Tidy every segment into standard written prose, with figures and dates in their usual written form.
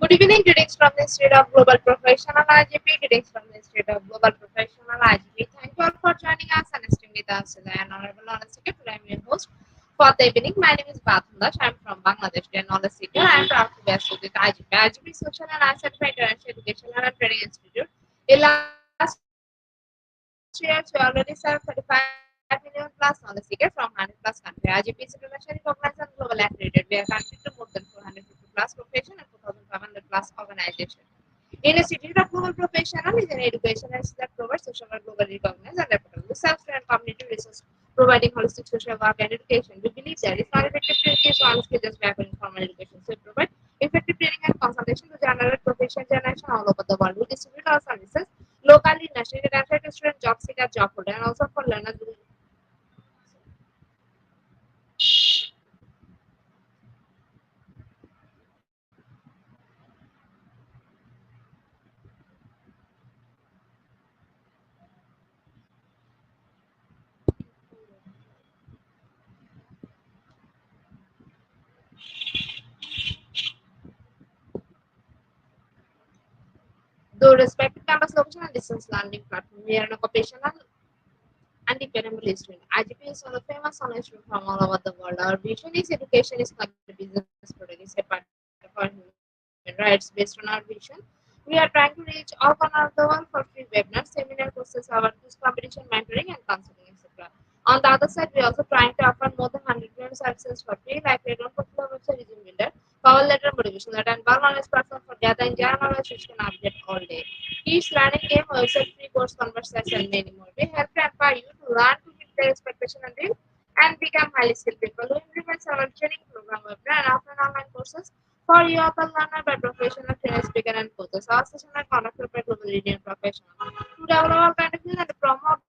Good evening, greetings from the Institute of Global Professional IGP, greetings from the Institute of Global Professional IGP. Thank you all for joining us and staying with us today. And Honorable Knowledge Seeker, today I am your host for the evening. My name is Bathandash. I am from Bangladesh, dear Knowledge Seeker. I am proud to be associated with IGP. IGP Social and Asset for International Educational and Training Institute. In last year, we already served 35 million plus knowledge seekers from 100 plus countries. IGP is internationally recognized and global accredited. We are connected to more than 450 plus professions and 4,500 plus organizations. In Institute of Global Professional is an education that provides social work globally recognized and reputable self-trained community resource providing holistic social work and education. We believe that it's not effective to teach one skill just by having formal education. So we provide effective training and consultation to generate professional generation all over the world. We distribute our services locally, nationally, internationally to student job seeker, job holder, and also for learners. Though respective campus location and distance learning platform, we are an occupational and dependable student. IGP is one of the famous online students from all over the world. Our vision is education is not a business product, it's a part of our human rights. Based on our vision, we are trying to reach all corners of the world for free webinars, seminar courses, awareness, competition, mentoring, and counseling, etc. On the other side, we are also trying to offer more than 100 million services for free, like we don't popular website using Builder, power letter, motivation letter, and bulk knowledge platform for gathering general knowledge which can update all day. Each learning game, website, free course, conversations, and many more. We help to empower you to learn to meet their expectation and dream and become highly skilled people who implement several training program, webinar, and offline online courses for you are the learner by professional trainer, speaker, and coaches. Our session are conducted by global leading professionals to develop all kind of and promote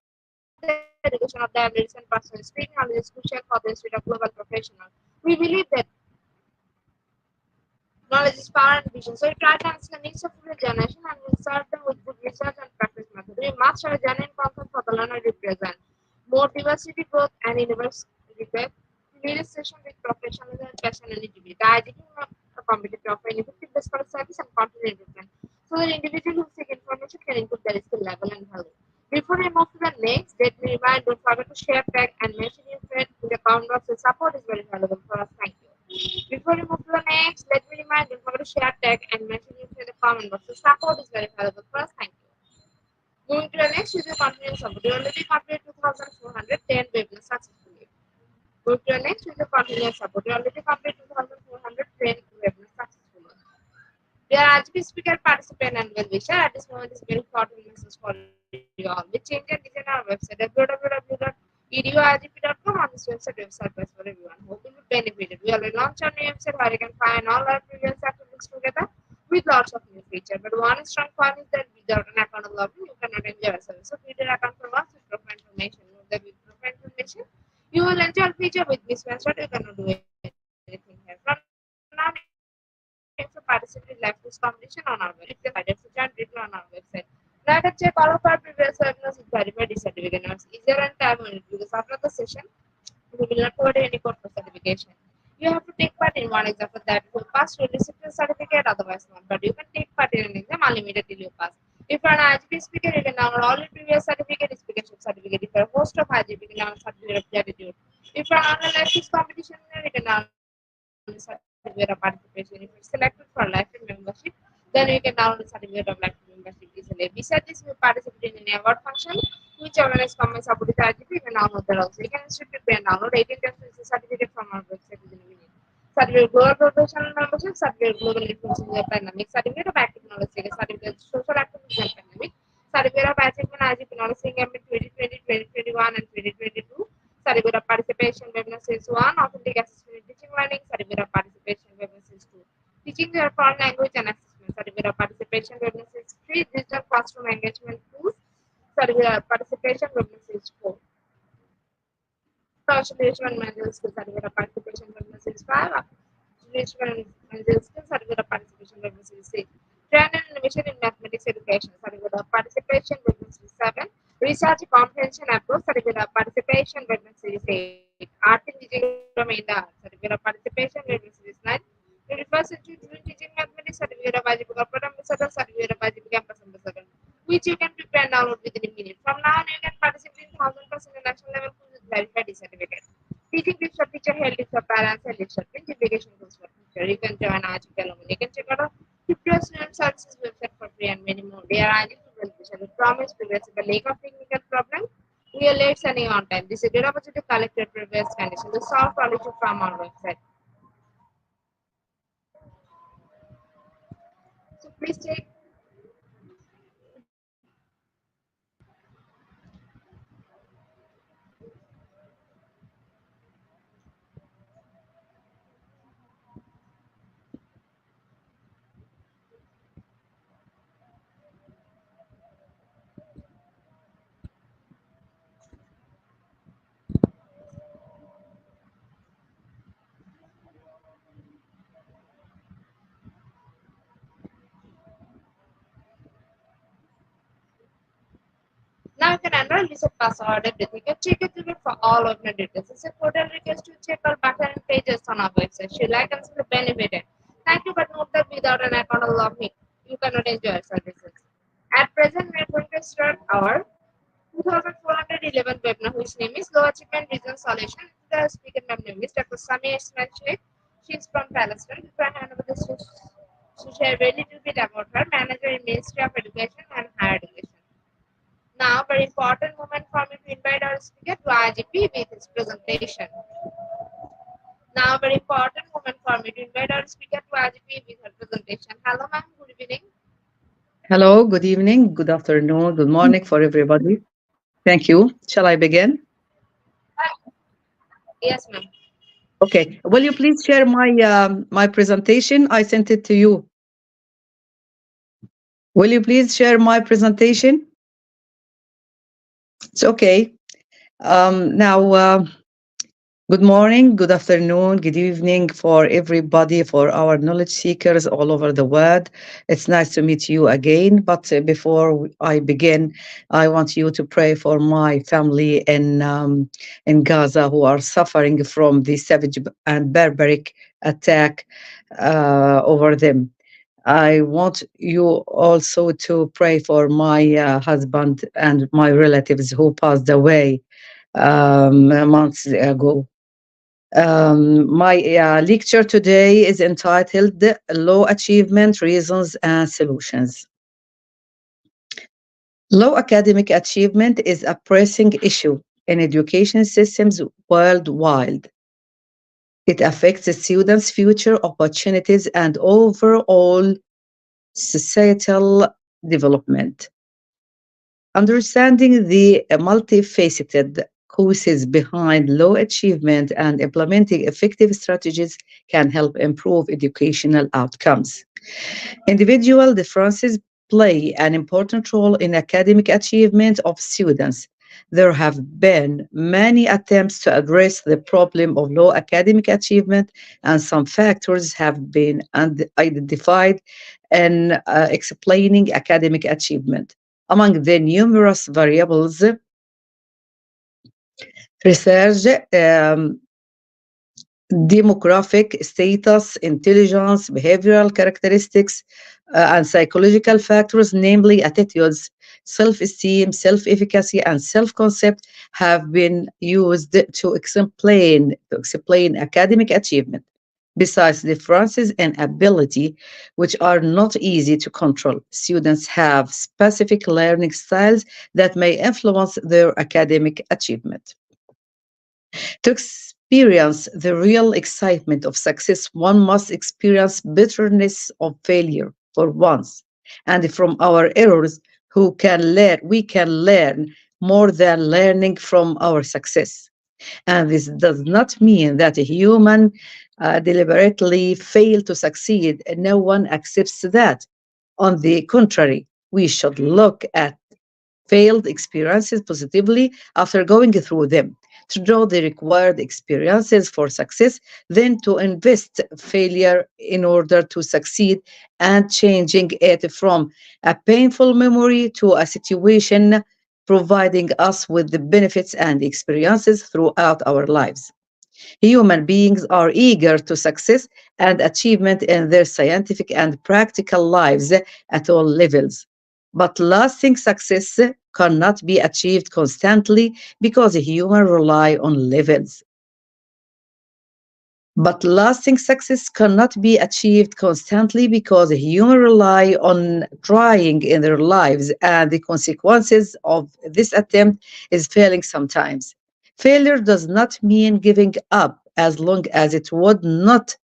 the education of the abilities and personal speaking knowledge is crucial for the student of global professional. We believe that knowledge is power and vision. So we try to answer the needs of the generation and we serve them with good research and practice method. We must have a genuine concept for the learner to present. More diversity, growth, and university request. Various sessions with professionalism and passion and integrity. The IGT a competitive offer effective best for service and confident improvement. So that individual who seek information can improve their skill level and value. Before we move to the next, let me remind don't forget to share, tag, and mention your friend in the comment box. The support is very valuable for us. Thank you. Before we move to the next, let me remind don't forget to share, tag, and mention your friend in the comment box. The support is very valuable for us. Thank you. Moving to the next is the continuous support. We already completed 2,410 webinars successfully. Moving to the next is the continuous support. We already completed 2,410 webinars successfully. We are IGP speaker, participant, and well wisher. At this moment, is very important message for you all. We change and design our website www.eduigp.com. On this website best for everyone. Hope you will benefit. We already launched our new website where you can find all our previous activities together with lots of new features. But one strong point is that without an account of login, you cannot enjoy our service. So create an account from us with profile information. With the profile information, you will enjoy a feature with this website. You cannot do anything here. From now, to participate in live quiz competition on our website. It's a written on our website. Now I can check all of our previous webinars with verified certificate. Now it's easier and time only because after the session, we will not provide any code for certification. You have to take part in one exam for that. If you pass, you receive the certificate, otherwise not. But you can take part in an exam unlimited till you pass. If you are an IGP speaker, you can download all your previous certificate, speakership certificate. If you are a host of IGP, you can download certificate of gratitude. If you are on a live quiz competition, you can download certificate of participation. If it's selected for lifetime membership, then you can download the certificate of lifetime membership easily. Besides this, we participate in an award function, which organizes comments about the IGP. You can download that also. You can instantly prepare and download 18 times the certificate from our website within a minute. Certificate global professional membership, certificate global influence in the pandemic, certificate of active knowledge seeker, certificate social activism in pandemic, certificate of achievement IGP knowledge seeking in 2020, 2021, and 2022, certificate of participation webinar series 1, authentic assessment in teaching learning, certificate of participation webinar series 2, teaching your foreign language and assessment, certificate of participation webinar series 3, digital classroom engagement tools, certificate of participation webinar series 4. Social Management Skills Certificate of Participation Level Series 5, Social Management Skills Certificate of Participation Level Series 6, Trend and Innovation in Mathematics Education Certificate of Participation Level Series 7, Research Comprehension Approach Certificate of Participation Level Series 8, Art in Teaching Domain Certificate of Participation Level Series 9, 21st Century Teaching Mathematics Certificate of IGP Corporate Ambassador Certificate of IGP Campus Ambassador, which you can prepare and download within a minute. From now on, you can participate in 1000% national level quiz with verified certificate. Teaching tips for teacher, health tips for parents, and tips for implication tools for teacher. You can join Archie alone. You can check out our Tutorial Student Services website for free and many more. They are highly beneficial. We promise progress. If a lack of technical problem, we are late sending on time. This is a good opportunity to collect your previous condition. To solve all issues from our website. So please take. Now you can enroll, reset password, everything. You check it through for all of your details. It's a portal request to check our button and pages on our website. She like and still benefited. Thank you, but note that without an account or login, you cannot enjoy our services. At present, we are going to start our 2411 webinar, whose name is Low Achievement Vision Solution. The speaker name is Dr. Samia Ismail Sheikh. She is from Palestine. Before I hand over this to share a little bit about her, manager in Ministry of Education and Higher Education. Now, very important moment for me to invite our speaker to IGP with his presentation. Now, very important moment for me to invite our speaker to IGP with her presentation. Hello, ma'am. Good evening. Hello, good evening, good afternoon, good morning for everybody. Thank you. Shall I begin? Yes, ma'am. Okay. Will you please share my presentation? I sent it to you. Will you please share my presentation? It's okay. Now, good morning, good afternoon, good evening for everybody, for our knowledge seekers all over the world. It's nice to meet you again. But before I begin, I want you to pray for my family in Gaza who are suffering from the savage and barbaric attack over them. I want you also to pray for my husband and my relatives who passed away months ago. My lecture today is entitled Low Achievement Reasons and Solutions. Low academic achievement is a pressing issue in education systems worldwide. It affects students' future opportunities and overall societal development. Understanding the multifaceted causes behind low achievement and implementing effective strategies can help improve educational outcomes. Individual differences play an important role in academic achievement of students. There have been many attempts to address the problem of low academic achievement, and some factors have been identified in explaining academic achievement. Among the numerous variables, research, demographic status, intelligence, behavioral characteristics, and psychological factors, namely attitudes, self-esteem, self-efficacy, and self-concept, have been used to explain academic achievement. Besides differences in ability, which are not easy to control, students have specific learning styles that may influence their academic achievement. To experience the real excitement of success, one must experience bitterness of failure for once. And from our errors, we can learn more than learning from our success. And this does not mean that a human deliberately failed to succeed. No one accepts that. On the contrary, we should look at failed experiences positively after going through them, to draw the required experiences for success, then to invest failure in order to succeed, and changing it from a painful memory to a situation providing us with the benefits and experiences throughout our lives. Human beings are eager to success and achievement in their scientific and practical lives at all levels. But lasting success cannot be achieved constantly because humans rely on levels. But lasting success cannot be achieved constantly because humans rely on trying in their lives, and the consequences of this attempt is failing sometimes. Failure does not mean giving up as long as it would not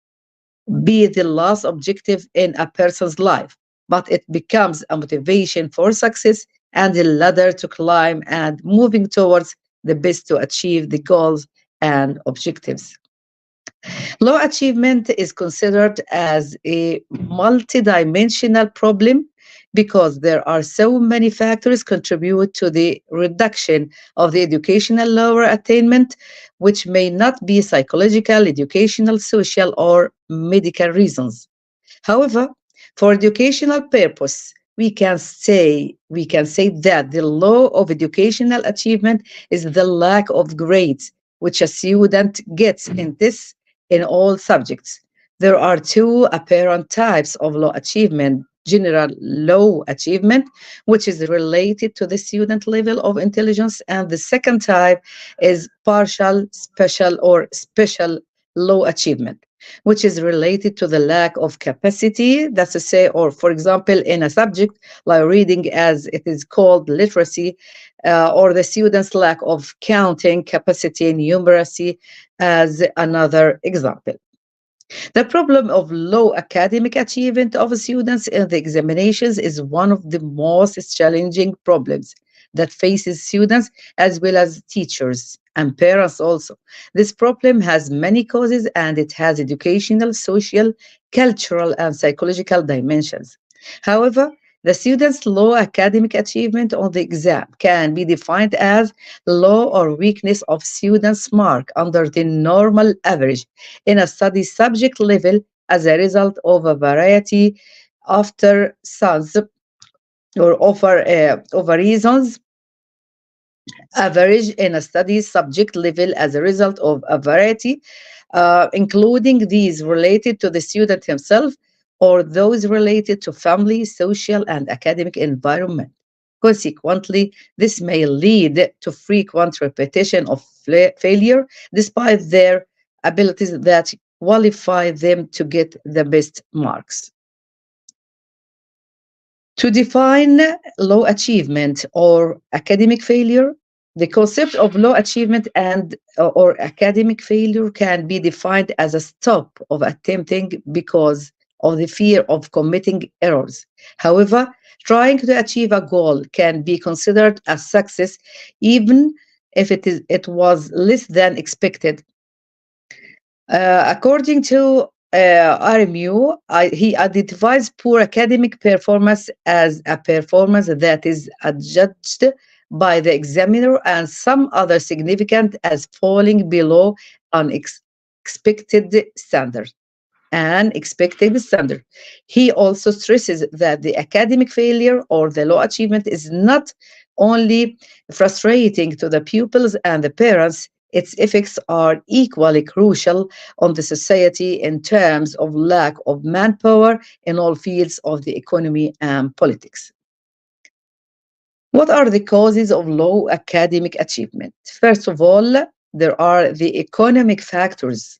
be the last objective in a person's life, but it becomes a motivation for success and a ladder to climb and moving towards the best to achieve the goals and objectives. Low achievement is considered as a multidimensional problem because there are so many factors contribute to the reduction of the educational lower attainment, which may not be psychological, educational, social, or medical reasons. However, for educational purpose, we can say that the law of educational achievement is the lack of grades which a student gets in all subjects. There are two apparent types of low achievement: general low achievement, which is related to the student level of intelligence, and the second type is partial, special, or special low achievement, which is related to the lack of capacity. That's to say, or for example, in a subject like reading, as it is called literacy, or the student's lack of counting capacity and numeracy, as another example. The problem of low academic achievement of students in the examinations is one of the most challenging problems that faces students as well as teachers and parents also. This problem has many causes and it has educational, social, cultural, and psychological dimensions. However, the student's low academic achievement on the exam can be defined as low or weakness of students' mark under the normal average in a study subject level as a result of a variety after sons or over reasons average in a study subject level as a result of a variety, including these related to the student himself or those related to family, social, and academic environment. Consequently, this may lead to frequent repetition of failure despite their abilities that qualify them to get the best marks. To define low achievement or academic failure, the concept of low achievement and or academic failure can be defined as a stop of attempting because of the fear of committing errors. However, trying to achieve a goal can be considered a success even if it was less than expected. According to RMU, he identifies poor academic performance as a performance that is adjudged by the examiner and some other significant as falling below an expected standard. An expected standard. He also stresses that the academic failure or the low achievement is not only frustrating to the pupils and the parents, its effects are equally crucial on the society in terms of lack of manpower in all fields of the economy and politics. What are the causes of low academic achievement? First of all, there are the economic factors.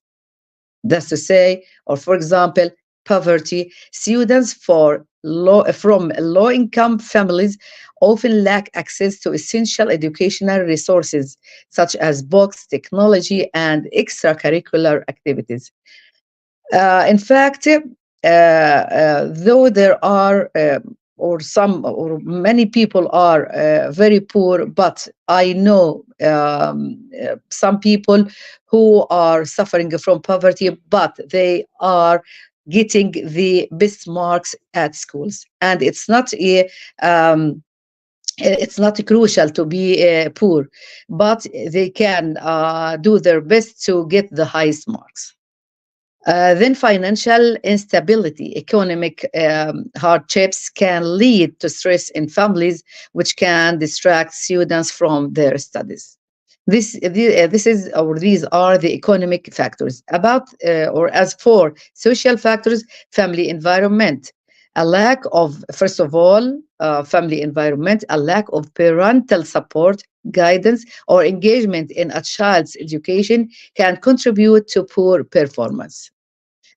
That's to say, or for example, poverty. Students from low income families often lack access to essential educational resources such as books, technology, and extracurricular activities. In fact, though there are or some or many people are very poor, but I know some people who are suffering from poverty, but they are getting the best marks at schools, and it's not crucial to be poor, but they can do their best to get the highest marks. Then financial instability, economic hardships can lead to stress in families, which can distract students from their studies. This is or these are the economic factors. About or as for social factors, family environment, a lack of, first of all, family environment, a lack of parental support, guidance, or engagement in a child's education can contribute to poor performance.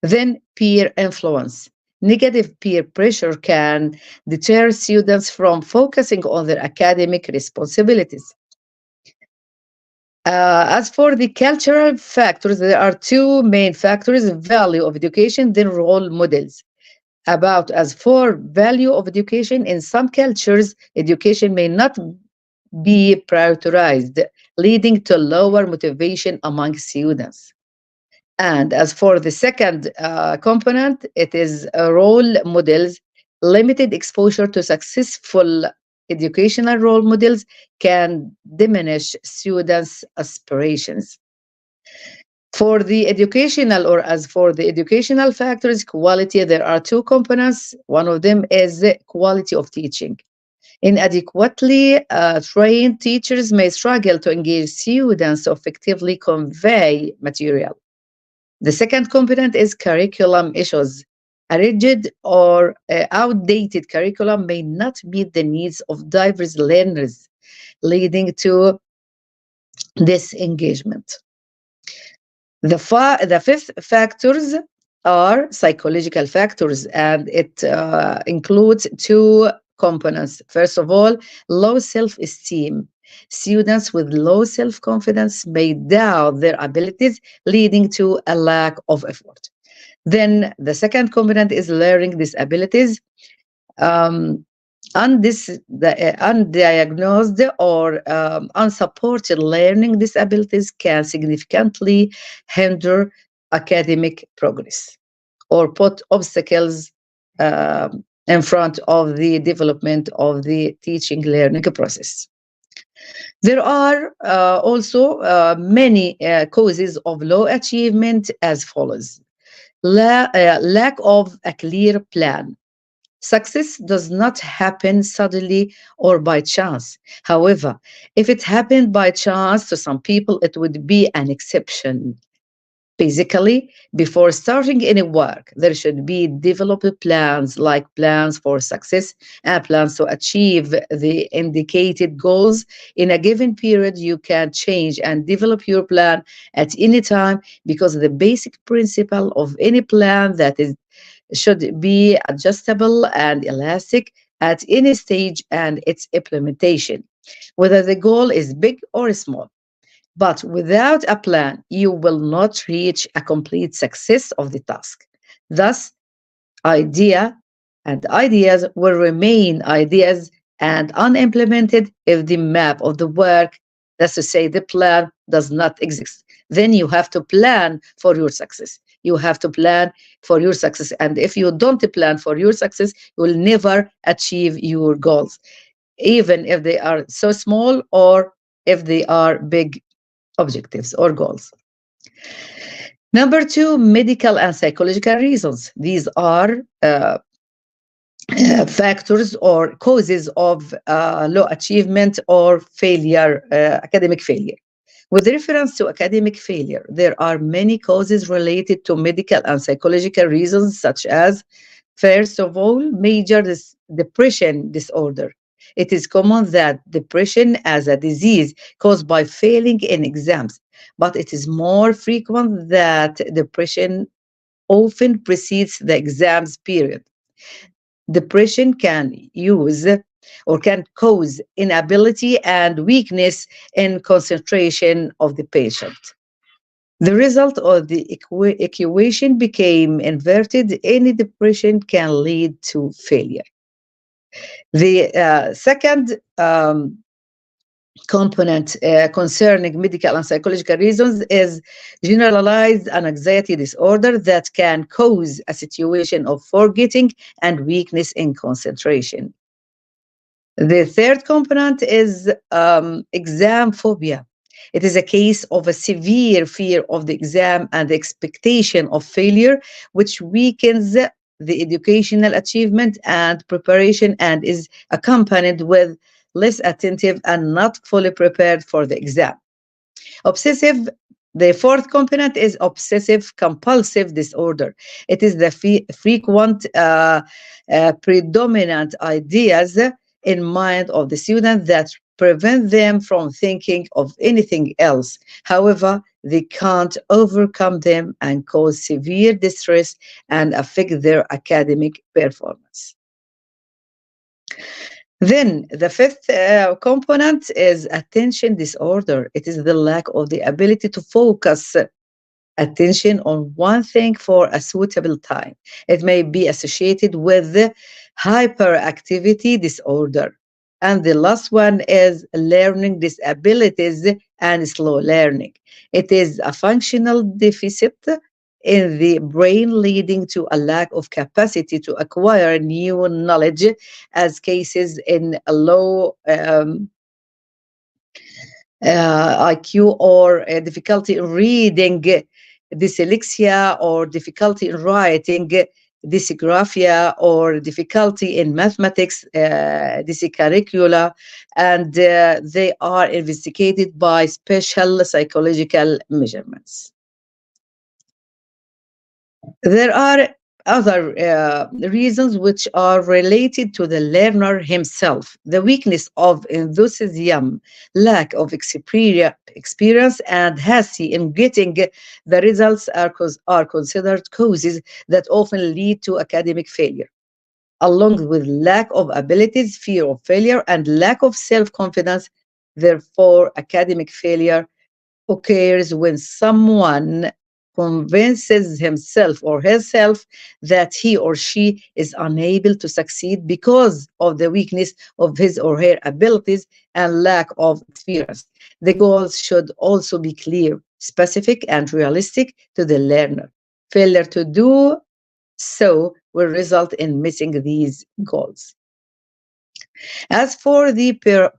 Then peer influence. Negative peer pressure can deter students from focusing on their academic responsibilities. As for the cultural factors, there are two main factors: value of education, then role models. About as for value of education, in some cultures, education may not be prioritized, leading to lower motivation among students. And as for the second component, it is role models. Limited exposure to successful educational role models can diminish students' aspirations. For the educational or as for the educational factors, quality, there are two components. One of them is the quality of teaching. Inadequately trained teachers may struggle to engage students to effectively convey material. The second component is curriculum issues. A rigid or outdated curriculum may not meet the needs of diverse learners, leading to disengagement. The fifth factors are psychological factors, and it includes two components. First of all, low self esteem. Students with low self confidence may doubt their abilities, leading to a lack of effort. Then the second component is learning disabilities. Um, Undiagnosed or unsupported learning disabilities can significantly hinder academic progress or put obstacles in front of the development of the teaching learning process. There are also many causes of low achievement as follows. Lack of a clear plan. Success does not happen suddenly or by chance. However, if it happened by chance to some people, it would be an exception. Basically, before starting any work, there should be developed plans like plans for success and plans to achieve the indicated goals. In a given period, you can change and develop your plan at any time because the basic principle of any plan that is should be adjustable and elastic at any stage and its implementation, whether the goal is big or small. But without a plan, you will not reach a complete success of the task. Thus, idea and ideas will remain ideas and unimplemented if the map of the work, that's to say, the plan, does not exist. Then you have to plan for your success. You have to plan for your success. And if you don't plan for your success, you will never achieve your goals, even if they are so small or if they are big objectives or goals. Number two, medical and psychological reasons. These are factors or causes of low achievement or failure, academic failure. With reference to academic failure, there are many causes related to medical and psychological reasons, such as, first of all, major depression disorder. It is common that depression as a disease caused by failing in exams but it is more frequent that depression often precedes the exams period. Depression can use or can cause inability and weakness in concentration of the patient. The result of the equation became inverted. Any depression can lead to failure. The second component concerning medical and psychological reasons is generalized anxiety disorder that can cause a situation of forgetting and weakness in concentration. The third component is exam phobia. It is a case of a severe fear of the exam and the expectation of failure, which weakens the educational achievement and preparation and is accompanied with less attentive and not fully prepared for the exam. Obsessive, the fourth component is obsessive compulsive disorder. It is the frequent predominant ideas in mind of the student that prevent them from thinking of anything else. However, they can't overcome them and cause severe distress and affect their academic performance. Then the fifth component is attention disorder. It is the lack of the ability to focus attention on one thing for a suitable time. It may be associated with hyperactivity disorder. And the last one is learning disabilities and slow learning. It is a functional deficit in the brain leading to a lack of capacity to acquire new knowledge, as cases in a low IQ or difficulty in reading, dyslexia, or difficulty in writing, dysgraphia, or difficulty in mathematics, dyscalculia, and they are investigated by special psychological measurements. There are other reasons which are related to the learner himself. The weakness of enthusiasm, lack of experience, and haste in getting the results are considered causes that often lead to academic failure, along with lack of abilities, fear of failure, and lack of self-confidence. Therefore, academic failure occurs when someone convinces himself or herself that he or she is unable to succeed because of the weakness of his or her abilities and lack of experience. The goals should also be clear, specific, and realistic to the learner. Failure to do so will result in missing these goals. As for the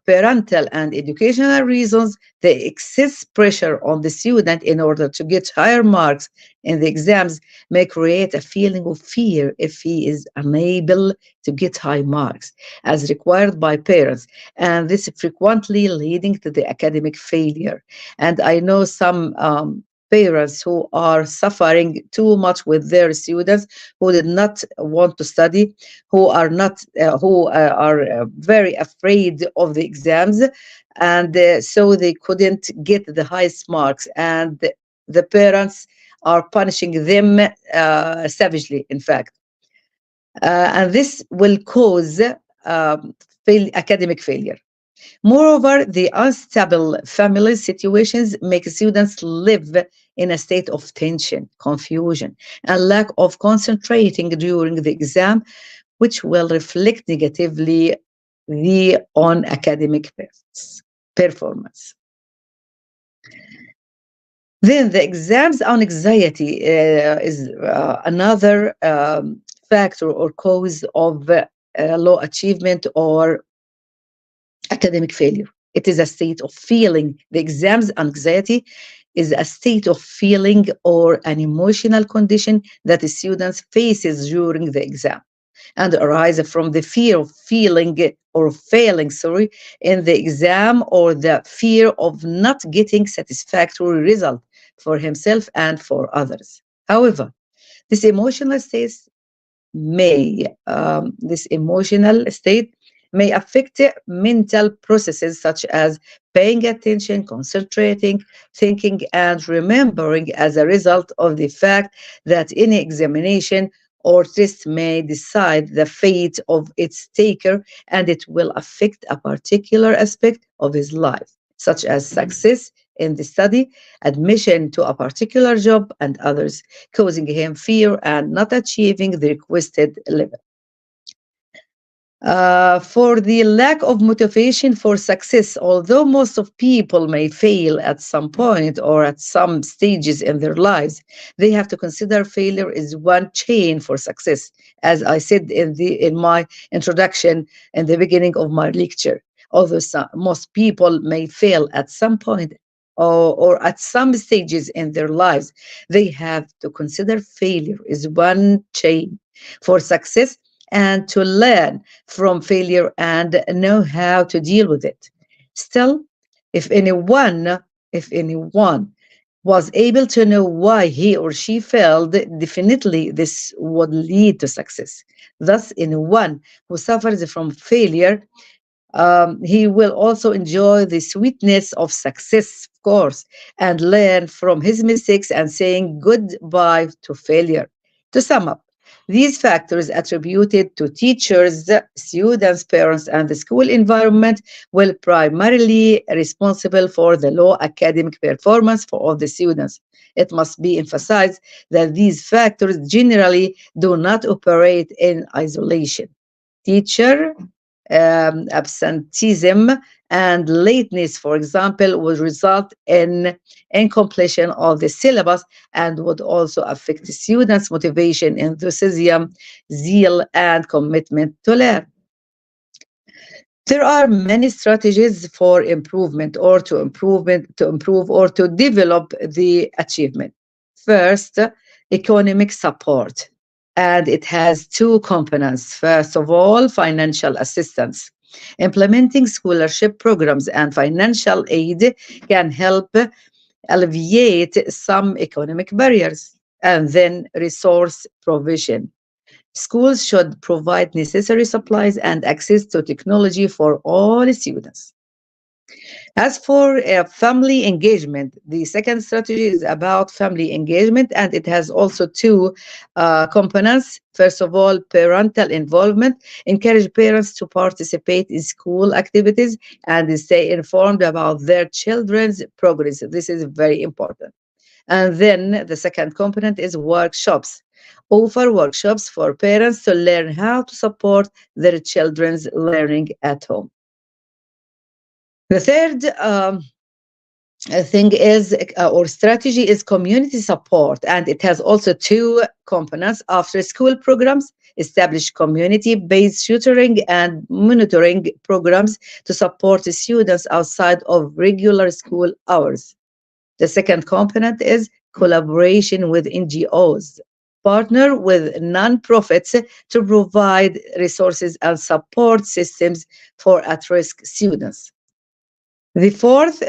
parental and educational reasons, the excess pressure on the student in order to get higher marks in the exams may create a feeling of fear if he is unable to get high marks as required by parents, and this frequently leading to the academic failure. And I know some parents who are suffering too much with their students who did not want to study, who are not who are very afraid of the exams, and so they couldn't get the highest marks, and the parents are punishing them savagely, in fact, and this will cause academic failure. Moreover, the unstable family situations make students live in a state of tension, confusion, and lack of concentrating during the exam, which will reflect negatively on academic performance. Then the exams on anxiety is another factor or cause of low achievement or academic failure. It is a state of feeling. The exams anxiety is a state of feeling or an emotional condition that the student faces during the exam and arises from the fear of feeling or failing, in the exam, or the fear of not getting satisfactory result for himself and for others. However, this emotional state may affect mental processes such as paying attention, concentrating, thinking, and remembering as a result of the fact that any examination or test may decide the fate of its taker, and it will affect a particular aspect of his life, such as success in the study, admission to a particular job, and others, causing him fear and not achieving the requested level. For the lack of motivation for success, although most of people may fail at some point or at some stages in their lives, they have to consider failure is one chain for success. As I said in my introduction in the beginning of my lecture, although most people may fail at some point or at some stages in their lives, they have to consider failure is one chain for success and to learn from failure and know how to deal with it. Still, if anyone, if anyone was able to know why he or she failed, definitely this would lead to success. Thus, anyone who suffers from failure, he will also enjoy the sweetness of success, of course, and learn from his mistakes and saying goodbye to failure. To sum up, these factors attributed to teachers, students, parents, and the school environment will primarily responsible for the low academic performance for all the students. It must be emphasized that these factors generally do not operate in isolation. Teacher absenteeism and lateness, for example, would result in incompletion of the syllabus and would also affect the students' motivation, enthusiasm, zeal, and commitment to learn. There are many strategies for improve or to develop the achievement. First, economic support, and it has two components. First of all, financial assistance. Implementing scholarship programs and financial aid can help alleviate some economic barriers. And then resource provision. Schools should provide necessary supplies and access to technology for all students. As for family engagement, the second strategy is about family engagement, and it has also two components. First of all, parental involvement. Encourage parents to participate in school activities and stay informed about their children's progress. This is very important. And then the second component is workshops. Offer workshops for parents to learn how to support their children's learning at home. The third thing is or strategy is community support, and it has also two components. After school programs, establish community-based tutoring and monitoring programs to support the students outside of regular school hours. The second component is collaboration with NGOs. Partner with nonprofits to provide resources and support systems for at-risk students. The fourth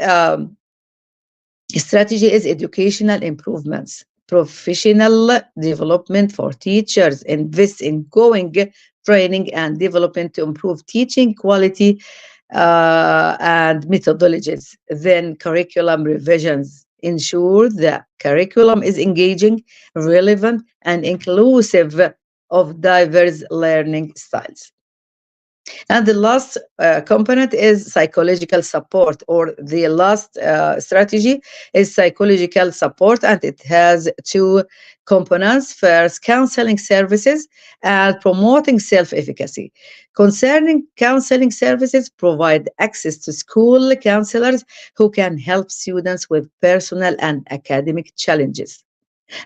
strategy is educational improvements, professional development for teachers, invest in going training and development to improve teaching quality and methodologies. Then curriculum revisions. Ensure the curriculum is engaging, relevant, and inclusive of diverse learning styles. And the last component is psychological support, or the last strategy is psychological support, and it has two components. First, counseling services and promoting self-efficacy. Concerning counseling services, provide access to school counselors who can help students with personal and academic challenges.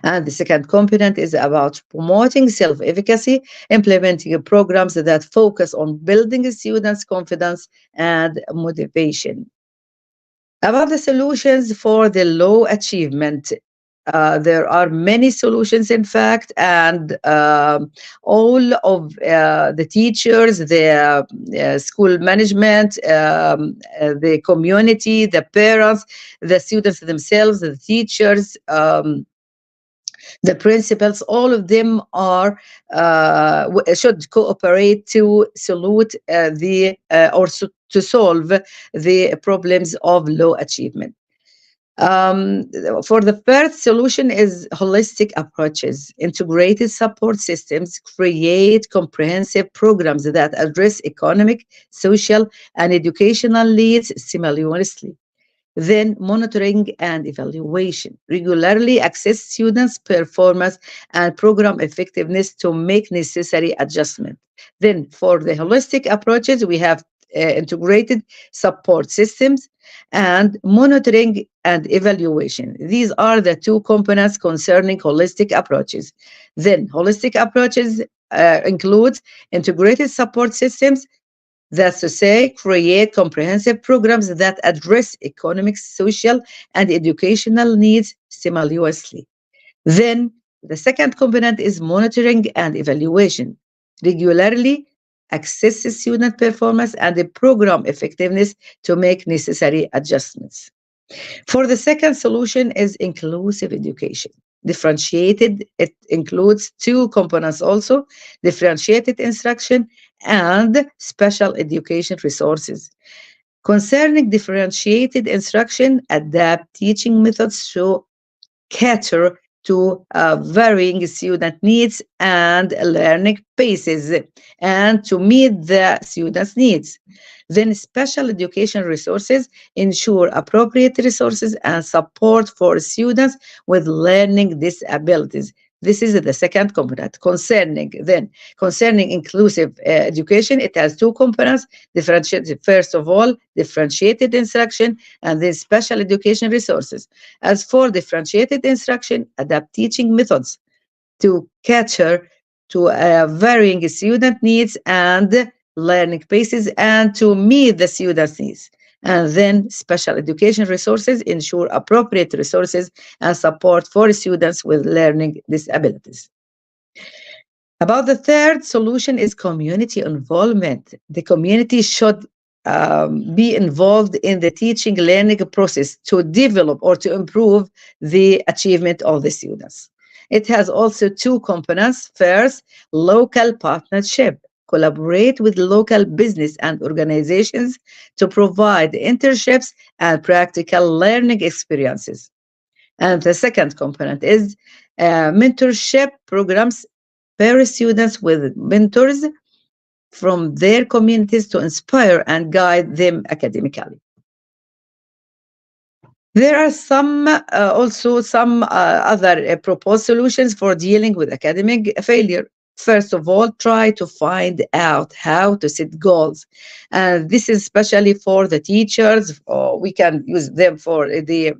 And the second component is about promoting self-efficacy, implementing programs that focus on building students' confidence and motivation. About the solutions for the low achievement, there are many solutions, in fact, and all of the teachers, the school management, the community, the parents, the students themselves, the teachers, The principles, all of them are should cooperate to salute the or to solve the problems of low achievement. Um, for the first solution is holistic approaches. Integrated support systems create comprehensive programs that address economic, social, and educational needs simultaneously. Then monitoring and evaluation. Regularly assess students' performance and program effectiveness to make necessary adjustment. Then for the holistic approaches, we have integrated support systems and monitoring and evaluation. These are the two components concerning holistic approaches. Then holistic approaches includes integrated support systems, that's to say, create comprehensive programs that address economic, social, and educational needs simultaneously. Then, the second component is monitoring and evaluation. Regularly assess student performance and the program effectiveness to make necessary adjustments. For the second solution is inclusive education. Differentiated, it includes two components also, differentiated instruction and special education resources. Concerning differentiated instruction, adapt teaching methods to cater to varying student needs and learning paces and to meet the students' needs. Then special education resources ensure appropriate resources and support for students with learning disabilities. This is the second component. Concerning inclusive education, it has two components. Differentiated, first of all, differentiated instruction, and then special education resources. As for differentiated instruction, adapt teaching methods to cater to varying student needs and learning paces and to meet the students' needs. And then special education resources ensure appropriate resources and support for students with learning disabilities. About the third solution is community involvement. The community should be involved in the teaching learning process to develop or to improve the achievement of the students. It has also two components. First, local partnership. Collaborate with local business and organizations to provide internships and practical learning experiences. And the second component is mentorship programs. Pair students with mentors from their communities to inspire and guide them academically. There are also some other proposed solutions for dealing with academic failure. First of all, try to find out how to set goals. And this is especially for the teachers, or we can use them for the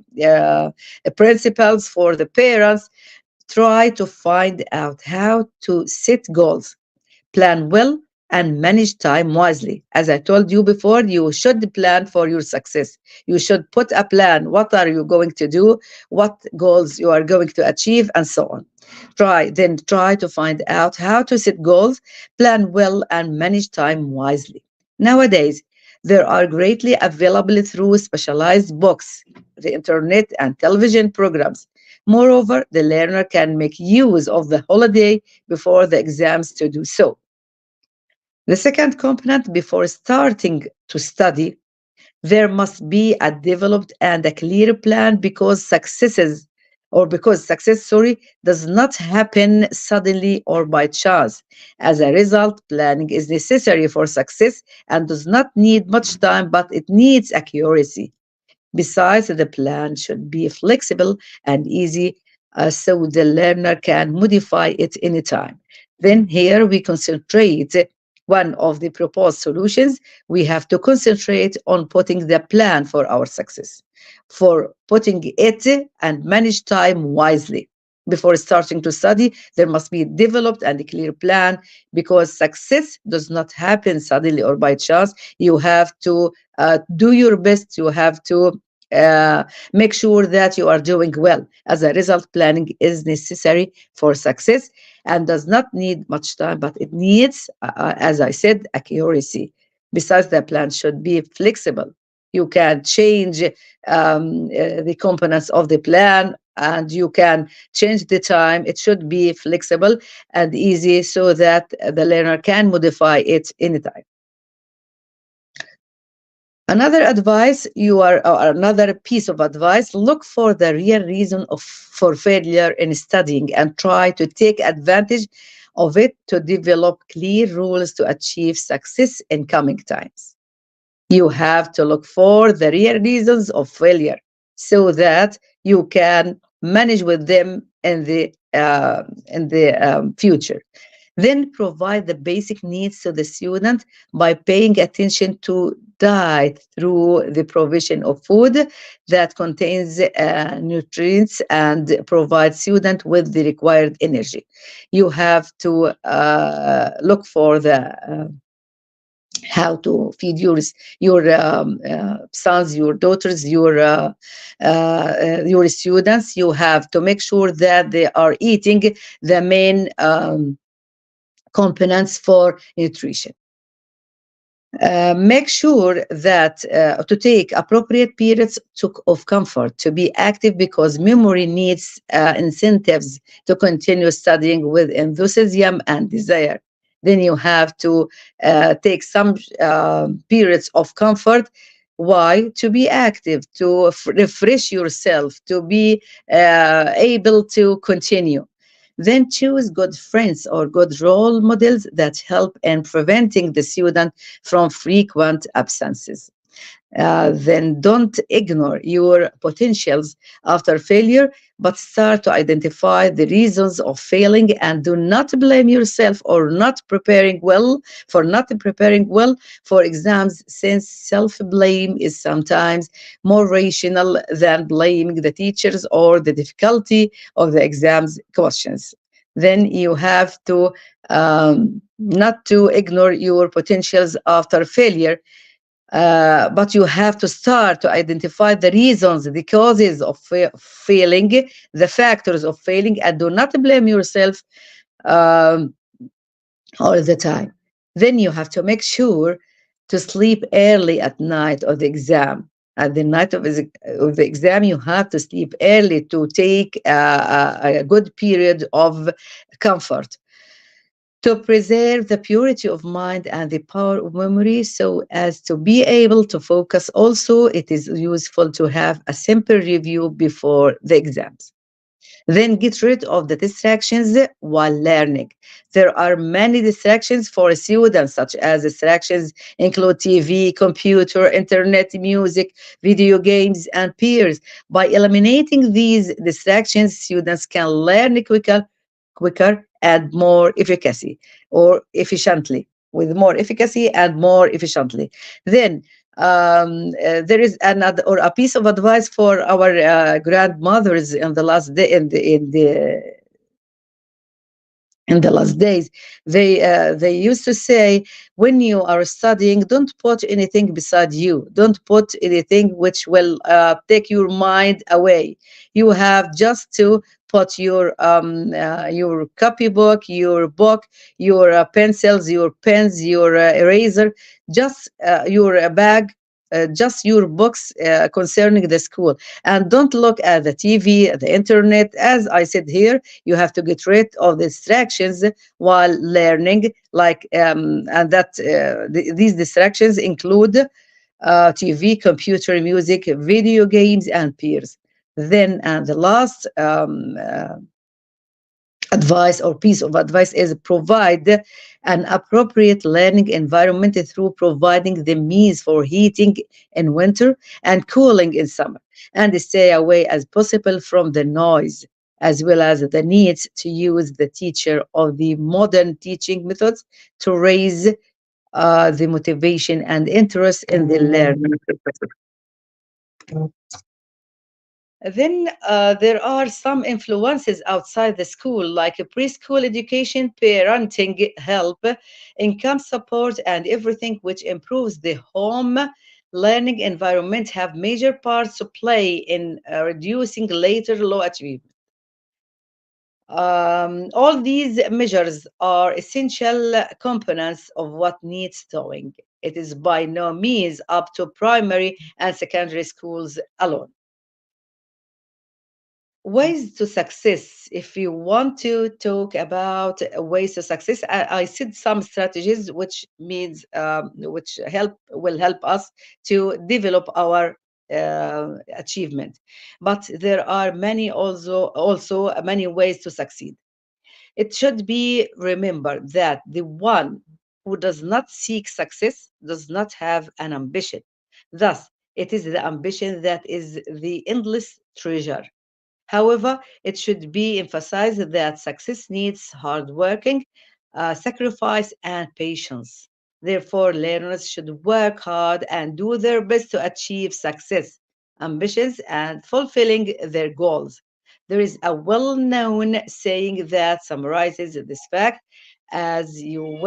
principals, for the parents. Try to find out how to set goals, plan well, and manage time wisely. As I told you before, you should plan for your success. You should put a plan. What are you going to do? What goals you are going to achieve, and so on. Try to find out how to set goals, plan well, and manage time wisely. Nowadays, there are greatly available through specialized books, the internet, and television programs. Moreover, the learner can make use of the holiday before the exams to do so. The second component, before starting to study, there must be a developed and a clear plan because success, does not happen suddenly or by chance. As a result, planning is necessary for success and does not need much time, but it needs accuracy. Besides, the plan should be flexible and easy so the learner can modify it anytime. Then, here we concentrate one of the proposed solutions. We have to concentrate on putting the plan for our success, for putting it and manage time wisely. Before starting to study, there must be developed and a clear plan because success does not happen suddenly or by chance. You have to do your best. You have to uh, make sure that you are doing well. As a result, planning is necessary for success and does not need much time, but it needs, as I said, accuracy. Besides, the plan should be flexible. You can change the components of the plan, and you can change the time. It should be flexible and easy so that the learner can modify it anytime. Another advice, or another piece of advice, look for the real reason for failure in studying and try to take advantage of it to develop clear rules to achieve success in coming times. You have to look for the real reasons of failure so that you can manage with them in the future. Then provide the basic needs to the student by paying attention to diet through the provision of food that contains nutrients and provide student with the required energy. You have to look for the how to feed your sons, your daughters, your students. You have to make sure that they are eating the main components for nutrition. Make sure that to take appropriate periods of comfort to be active because memory needs incentives to continue studying with enthusiasm and desire. Then you have to take some periods of comfort. Why? To be active, to refresh yourself, to be able to continue. Then choose good friends or good role models that help in preventing the student from frequent absences. Then don't ignore your potentials after failure, but start to identify the reasons of failing and do not blame yourself or not preparing well for not preparing well for exams, since self-blame is sometimes more rational than blaming the teachers or the difficulty of the exams questions. Then you have to not to ignore your potentials after failure, but you have to start to identify the reasons, the causes of failing, the factors of failing, and do not blame yourself um, all the time. Then you have to make sure to sleep early at night of the exam. At the night of the exam, you have to sleep early to take a good period of comfort to preserve the purity of mind and the power of memory so as to be able to focus. Also, it is useful to have a simple review before the exams. Then get rid of the distractions while learning. There are many distractions for students, such as distractions include TV, computer, internet, music, video games, and peers. By eliminating these distractions, students can learn quicker and more efficacy or efficiently, with more efficacy and more efficiently. Then there is another or a piece of advice for our grandmothers in the last day in the last days. They used to say, when you are studying, don't put anything beside you, don't put anything which will take your mind away. You have just to put your copybook, your book, your pencils, your pens, your eraser, just your bag, just your books concerning the school, and don't look at the TV, the internet. As I said here, you have to get rid of the distractions while learning, like and that these distractions include TV, computer, music, video games, and peers. Then, and the last advice or piece of advice is provide an appropriate learning environment through providing the means for heating in winter and cooling in summer, and stay away as possible from the noise, as well as the needs to use the teacher of the modern teaching methods to raise the motivation and interest in the learner. Then there are some influences outside the school, like a preschool education, parenting help, income support, and everything which improves the home learning environment have major parts to play in reducing later low achievement. All these measures are essential components of what needs doing. It is by no means up to primary and secondary schools alone. Ways to success. If you want to talk about ways to success, I said some strategies, which means which help will help us to develop our achievement. But there are many also many ways to succeed. It should be remembered that the one who does not seek success does not have an ambition. Thus, it is the ambition that is the endless treasure. However, it should be emphasized that success needs hard working, sacrifice, and patience. Therefore, learners should work hard and do their best to achieve success, ambitions, and fulfilling their goals. There is a well known saying that summarizes this fact: as you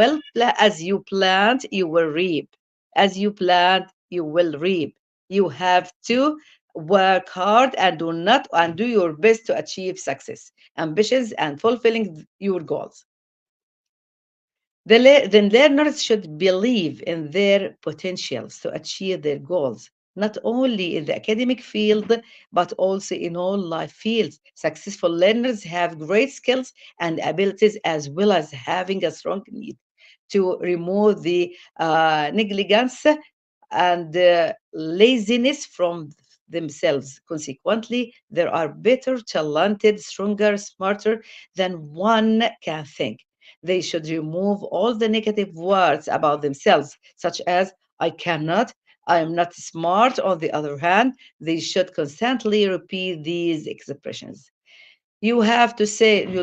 plant, you will reap. As you plant, you will reap. You have to work hard and do your best to achieve success, ambitions, and fulfilling your goals. Then learners should believe in their potentials to achieve their goals, not only in the academic field, but also in all life fields. Successful learners have great skills and abilities, as well as having a strong need to remove the negligence and laziness from themselves. Consequently, there are better, talented, stronger, smarter than one can think. They should remove all the negative words about themselves, such as I cannot, I am not smart. On the other hand, they should constantly repeat these expressions. You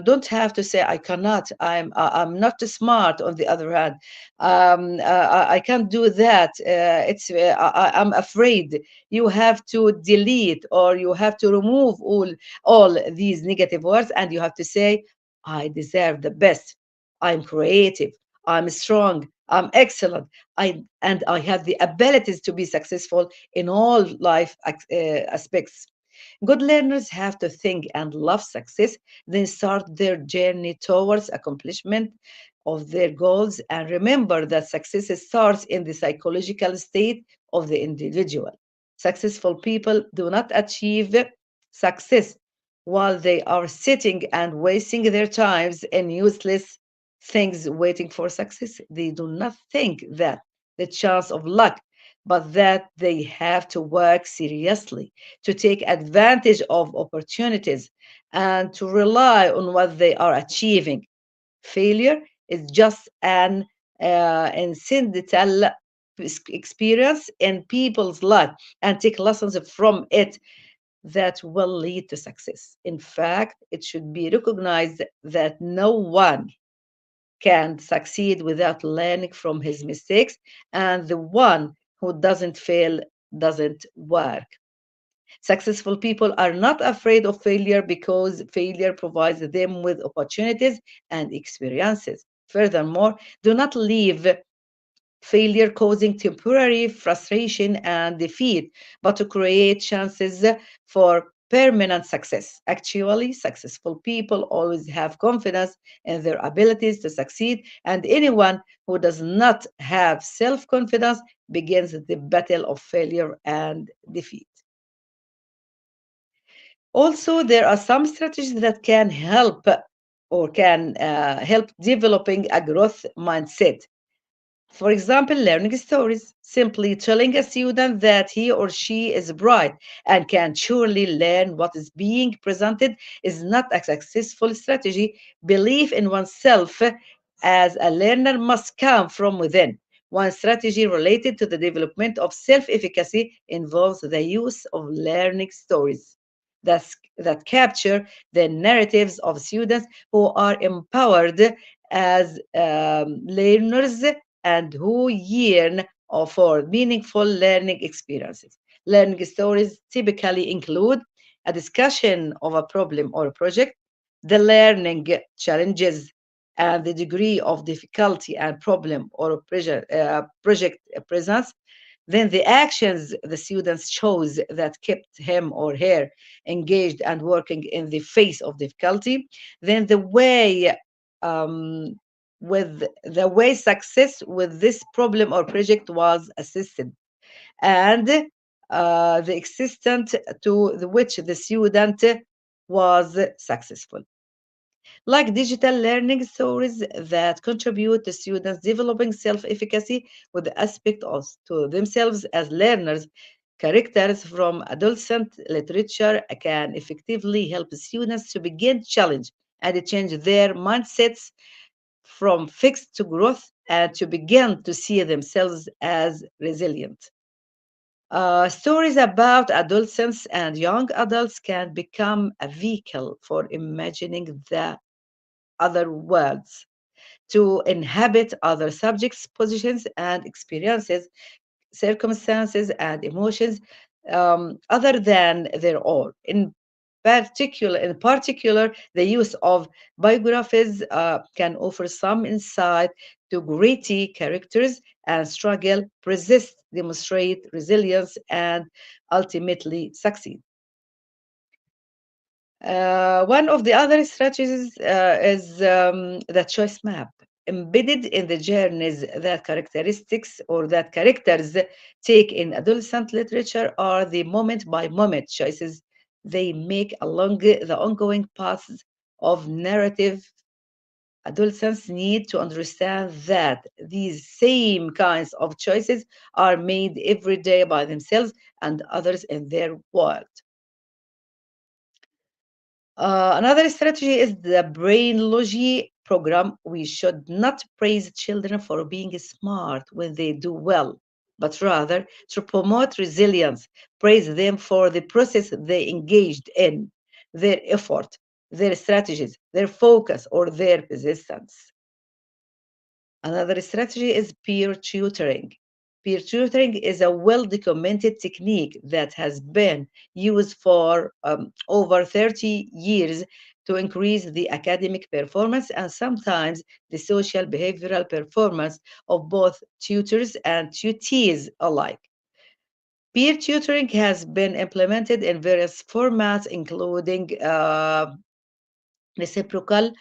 don't have to say I cannot, I'm not smart. On the other hand, I can't do that. I'm afraid. You have to delete, or you have to remove all these negative words, and you have to say I deserve the best. I'm creative. I'm strong. I'm excellent. I have the abilities to be successful in all life aspects. Good learners have to think and love success, then start their journey towards accomplishment of their goals, and remember that success starts in the psychological state of the individual. Successful people do not achieve success while they are sitting and wasting their times in useless things waiting for success. They do not think that the chance of luck, but that they have to work seriously to take advantage of opportunities and to rely on what they are achieving. Failure is just an incidental experience in people's life, and take lessons from it that will lead to success. In fact, it should be recognized that no one can succeed without learning from his mistakes, and the one who doesn't fail doesn't work. Successful people are not afraid of failure because failure provides them with opportunities and experiences. Furthermore, do not leave failure causing temporary frustration and defeat, but to create chances for permanent success. Actually, successful people always have confidence in their abilities to succeed, and anyone who does not have self confidence begins the battle of failure and defeat. Also, there are some strategies that can help or can help developing a growth mindset. For example, learning stories. Simply telling a student that he or she is bright and can surely learn what is being presented is not a successful strategy. Belief in oneself as a learner must come from within. One strategy related to the development of self efficacy involves the use of learning stories that capture the narratives of students who are empowered as learners and who yearn for meaningful learning experiences. Learning stories typically include a discussion of a problem or a project, the learning challenges and the degree of difficulty and problem or project presents, then the actions the students chose that kept him or her engaged and working in the face of difficulty, then the way um, with the way success with this problem or project was assessed and the extent to which the student was successful. Like digital learning stories that contribute to students developing self-efficacy with the aspect of to themselves as learners. Characters from adolescent literature can effectively help students to begin challenge and change their mindsets from fixed to growth and to begin to see themselves as resilient. Stories about adolescents and young adults can become a vehicle for imagining the other worlds, to inhabit other subjects, positions, and experiences, circumstances, and emotions other than their own. In particular, the use of biographies can offer some insight to gritty characters and struggle, persist, demonstrate resilience, and ultimately succeed. One of the other strategies is the choice map. Embedded in the journeys that characteristics or that characters take in adolescent literature are the moment by moment choices they make along the ongoing paths of narrative. Adolescents need to understand that these same kinds of choices are made every day by themselves and others in their world. Another strategy is the Brainlogy program. We should not praise children for being smart when they do well, but rather to promote resilience, praise them for the process they engaged in, their effort, their strategies, their focus, or their persistence. Another strategy is peer tutoring. Peer tutoring is a well documented technique that has been used for over 30 years to increase the academic performance and sometimes the social behavioral performance of both tutors and tutees alike. Peer tutoring has been implemented in various formats, including reciprocal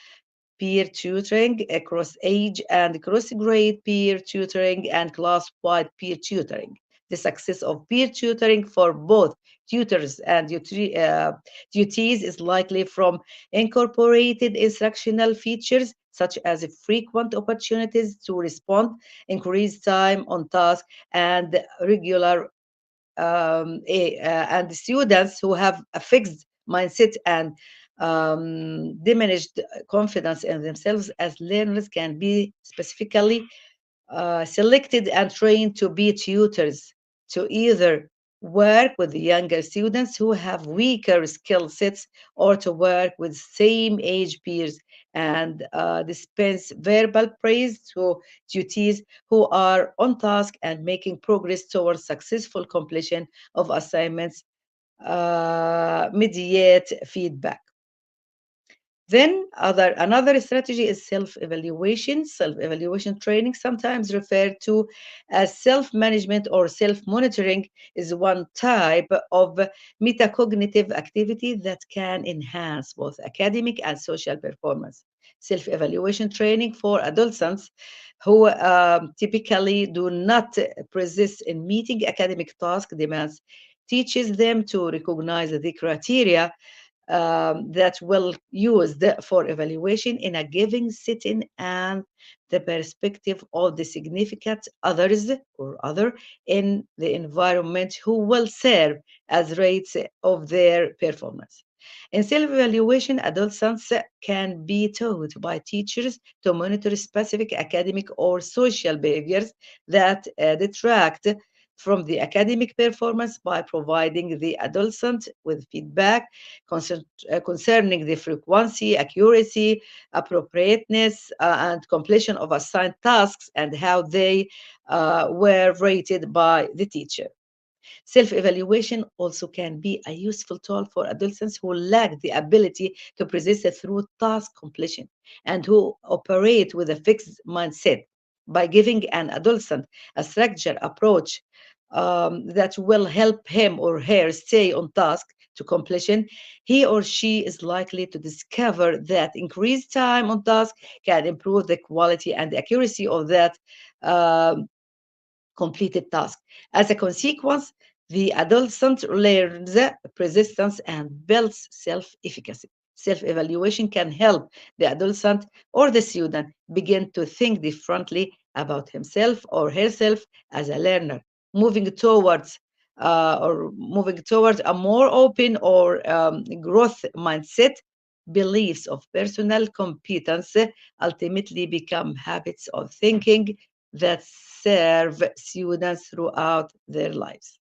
peer tutoring across age and cross grade peer tutoring and class wide peer tutoring. The success of peer tutoring for both tutors and tutees is likely from incorporated instructional features such as frequent opportunities to respond, increased time on task, and regular and students who have a fixed mindset and diminished confidence in themselves as learners can be specifically selected and trained to be tutors to either work with the younger students who have weaker skill sets or to work with same age peers and dispense verbal praise to duties who are on task and making progress towards successful completion of assignments, mediate feedback. Then another strategy is self-evaluation. Self-evaluation training, sometimes referred to as self-management or self-monitoring, is one type of metacognitive activity that can enhance both academic and social performance. Self-evaluation training for adolescents who typically do not persist in meeting academic task demands teaches them to recognize the criteria that will used for evaluation in a given setting and the perspective of the significant others or other in the environment who will serve as rates of their performance. In self-evaluation, adolescents can be taught by teachers to monitor specific academic or social behaviors that detract from the academic performance by providing the adolescent with feedback concerning the frequency, accuracy, appropriateness, and completion of assigned tasks and how they were rated by the teacher. Self evaluation also can be a useful tool for adolescents who lack the ability to persist through task completion and who operate with a fixed mindset. By giving an adolescent a structured approach that will help him or her stay on task, to completion, he or she is likely to discover that increased time on task can improve the quality and accuracy of that um, completed task. As a consequence, the adolescent learns persistence and builds self efficacy. Self evaluation can help the adolescent or the student begin to think differently about himself or herself as a learner, moving towards moving towards a more open or growth mindset. Beliefs of personal competence ultimately become habits of thinking that serve students throughout their lives.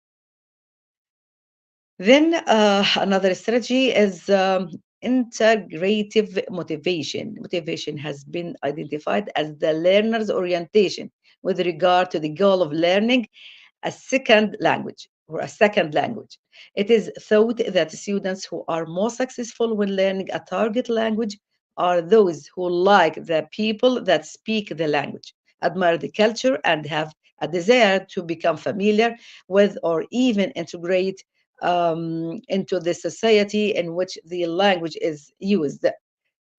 Then another strategy is integrative motivation. Motivation has been identified as the learner's orientation with regard to the goal of learning a second language or a second language. It is thought that students who are most successful when learning a target language are those who like the people that speak the language, admire the culture, and have a desire to become familiar with or even integrate into the society in which the language is used.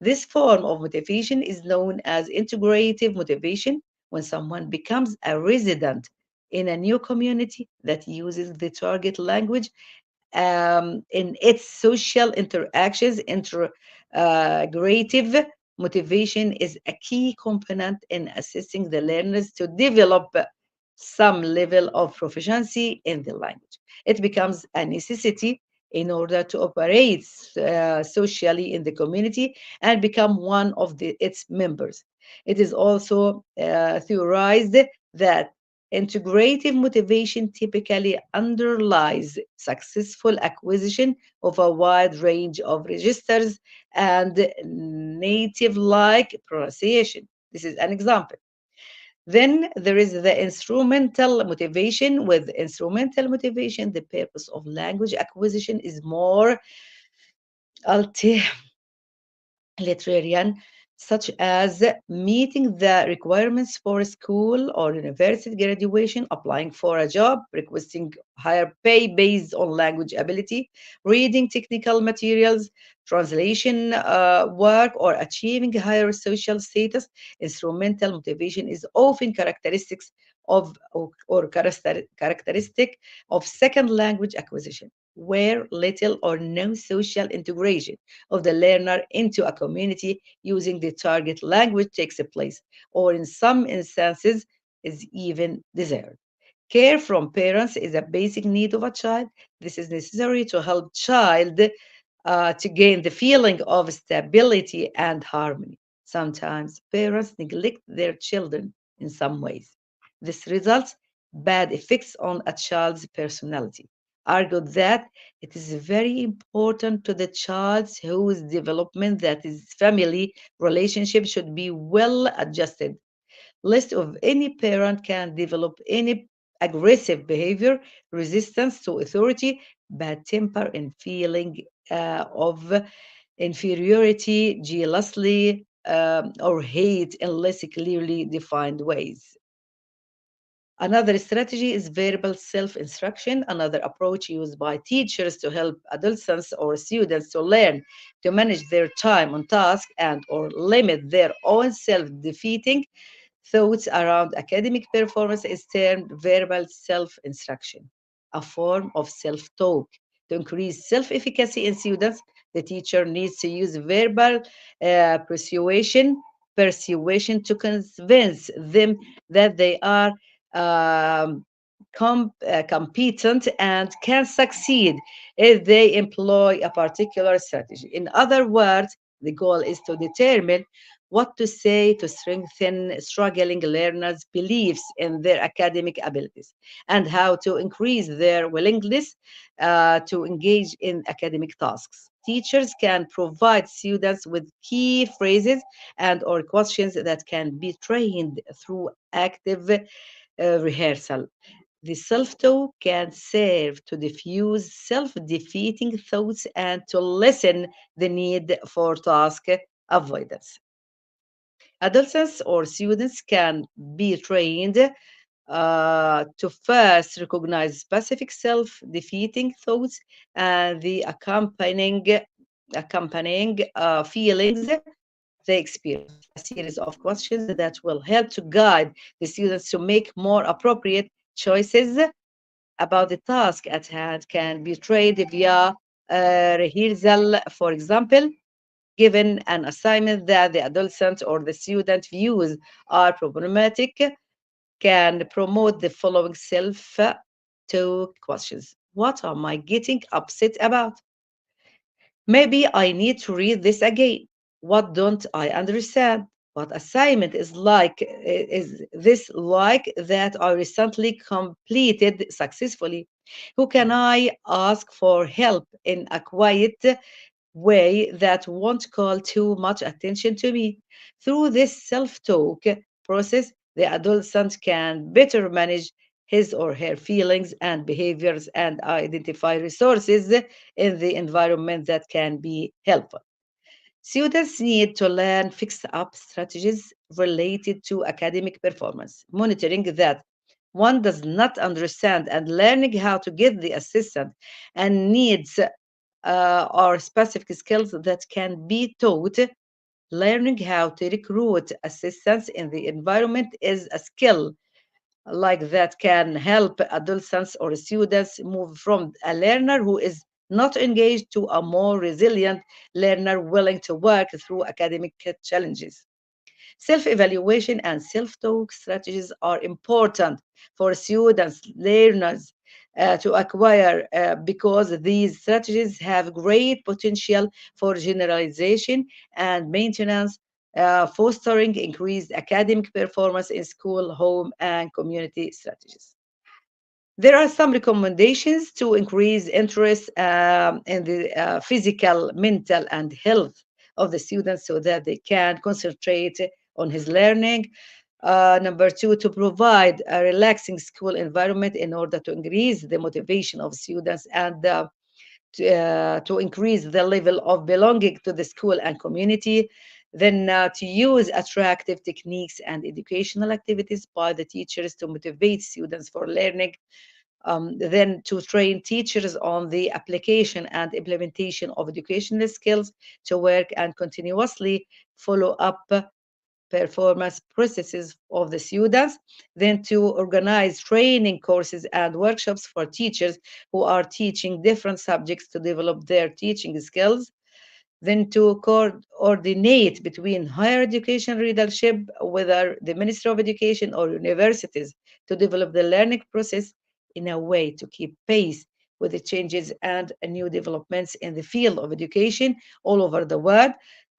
This form of motivation is known as integrative motivation when someone becomes a resident in a new community that uses the target language in its social interactions. Integrative motivation is a key component in assisting the learners to develop some level of proficiency in the language. It becomes a necessity in order to operate socially in the community and become one of its members. It is also theorized that integrative motivation typically underlies successful acquisition of a wide range of registers and native like pronunciation. This is an example. Then there is the instrumental motivation. With instrumental motivation, the purpose of language acquisition is more utilitarian, such as meeting the requirements for school or university graduation, applying for a job, requesting higher pay based on language ability, reading technical materials, translation work, or achieving higher social status. Instrumental motivation is often characteristics of or characteristic of second language acquisition, where little or no social integration of the learner into a community using the target language takes place, or in some instances is even desired. Care from parents is a basic need of a child. This is necessary to help child to gain the feeling of stability and harmony. Sometimes parents neglect their children in some ways. This results bad effects on a child's personality. Argued that it is very important to the child's whose development that his family relationship should be well adjusted lest of any parent can develop any aggressive behavior, resistance to authority, bad temper, and feeling of inferiority, jealousy, or hate in less clearly defined ways. Another strategy is verbal self instruction, another approach used by teachers to help adolescents or students to learn to manage their time on task and or limit their own self defeating thoughts around academic performance is termed verbal self instruction, a form of self talk. To increase self efficacy in students, the teacher needs to use verbal persuasion to convince them that they are competent and can succeed if they employ a particular strategy. In other words, the goal is to determine what to say to strengthen struggling learners' beliefs in their academic abilities and how to increase their willingness to engage in academic tasks. Teachers can provide students with key phrases and or questions that can be trained through active rehearsal. The self-talk can serve to diffuse self-defeating thoughts and to lessen the need for task avoidance. Adolescents or students can be trained to first recognize specific self-defeating thoughts and the accompanying feelings they experience. A series of questions that will help to guide the students to make more appropriate choices about the task at hand can be trained via rehearsal. For example, given an assignment that the adolescent or the student views are problematic, can promote the following self talk questions. What am I getting upset about? Maybe I need to read this again. What don't I understand? What assignment is this like that I recently completed successfully? Who can I ask for help in a quiet way that won't call too much attention to me? Through this self talk process, the adolescent can better manage his or her feelings and behaviors and identify resources in the environment that can be helpful. Students need to learn fix up strategies related to academic performance, monitoring that one does not understand and learning how to get the assistant and needs or specific skills that can be taught. Learning how to recruit assistants in the environment is a skill like that can help adolescents or students move from a learner who is not engaged to a more resilient learner willing to work through academic challenges. Self evaluation and self talk strategies are important for students, learners to acquire because these strategies have great potential for generalization and maintenance, fostering increased academic performance in school, home, and community strategies. There are some recommendations to increase interest in the physical, mental, and health of the students so that they can concentrate on his learning. Number two, to provide a relaxing school environment in order to increase the motivation of students and to increase the level of belonging to the school and community. Then to use attractive techniques and educational activities by the teachers to motivate students for learning, then to train teachers on the application and implementation of educational skills to work and continuously follow up performance processes of the students, then to organize training courses and workshops for teachers who are teaching different subjects to develop their teaching skills, then to coordinate between higher education leadership, whether the Ministry of Education or universities, to develop the learning process in a way to keep pace with the changes and new developments in the field of education all over the world.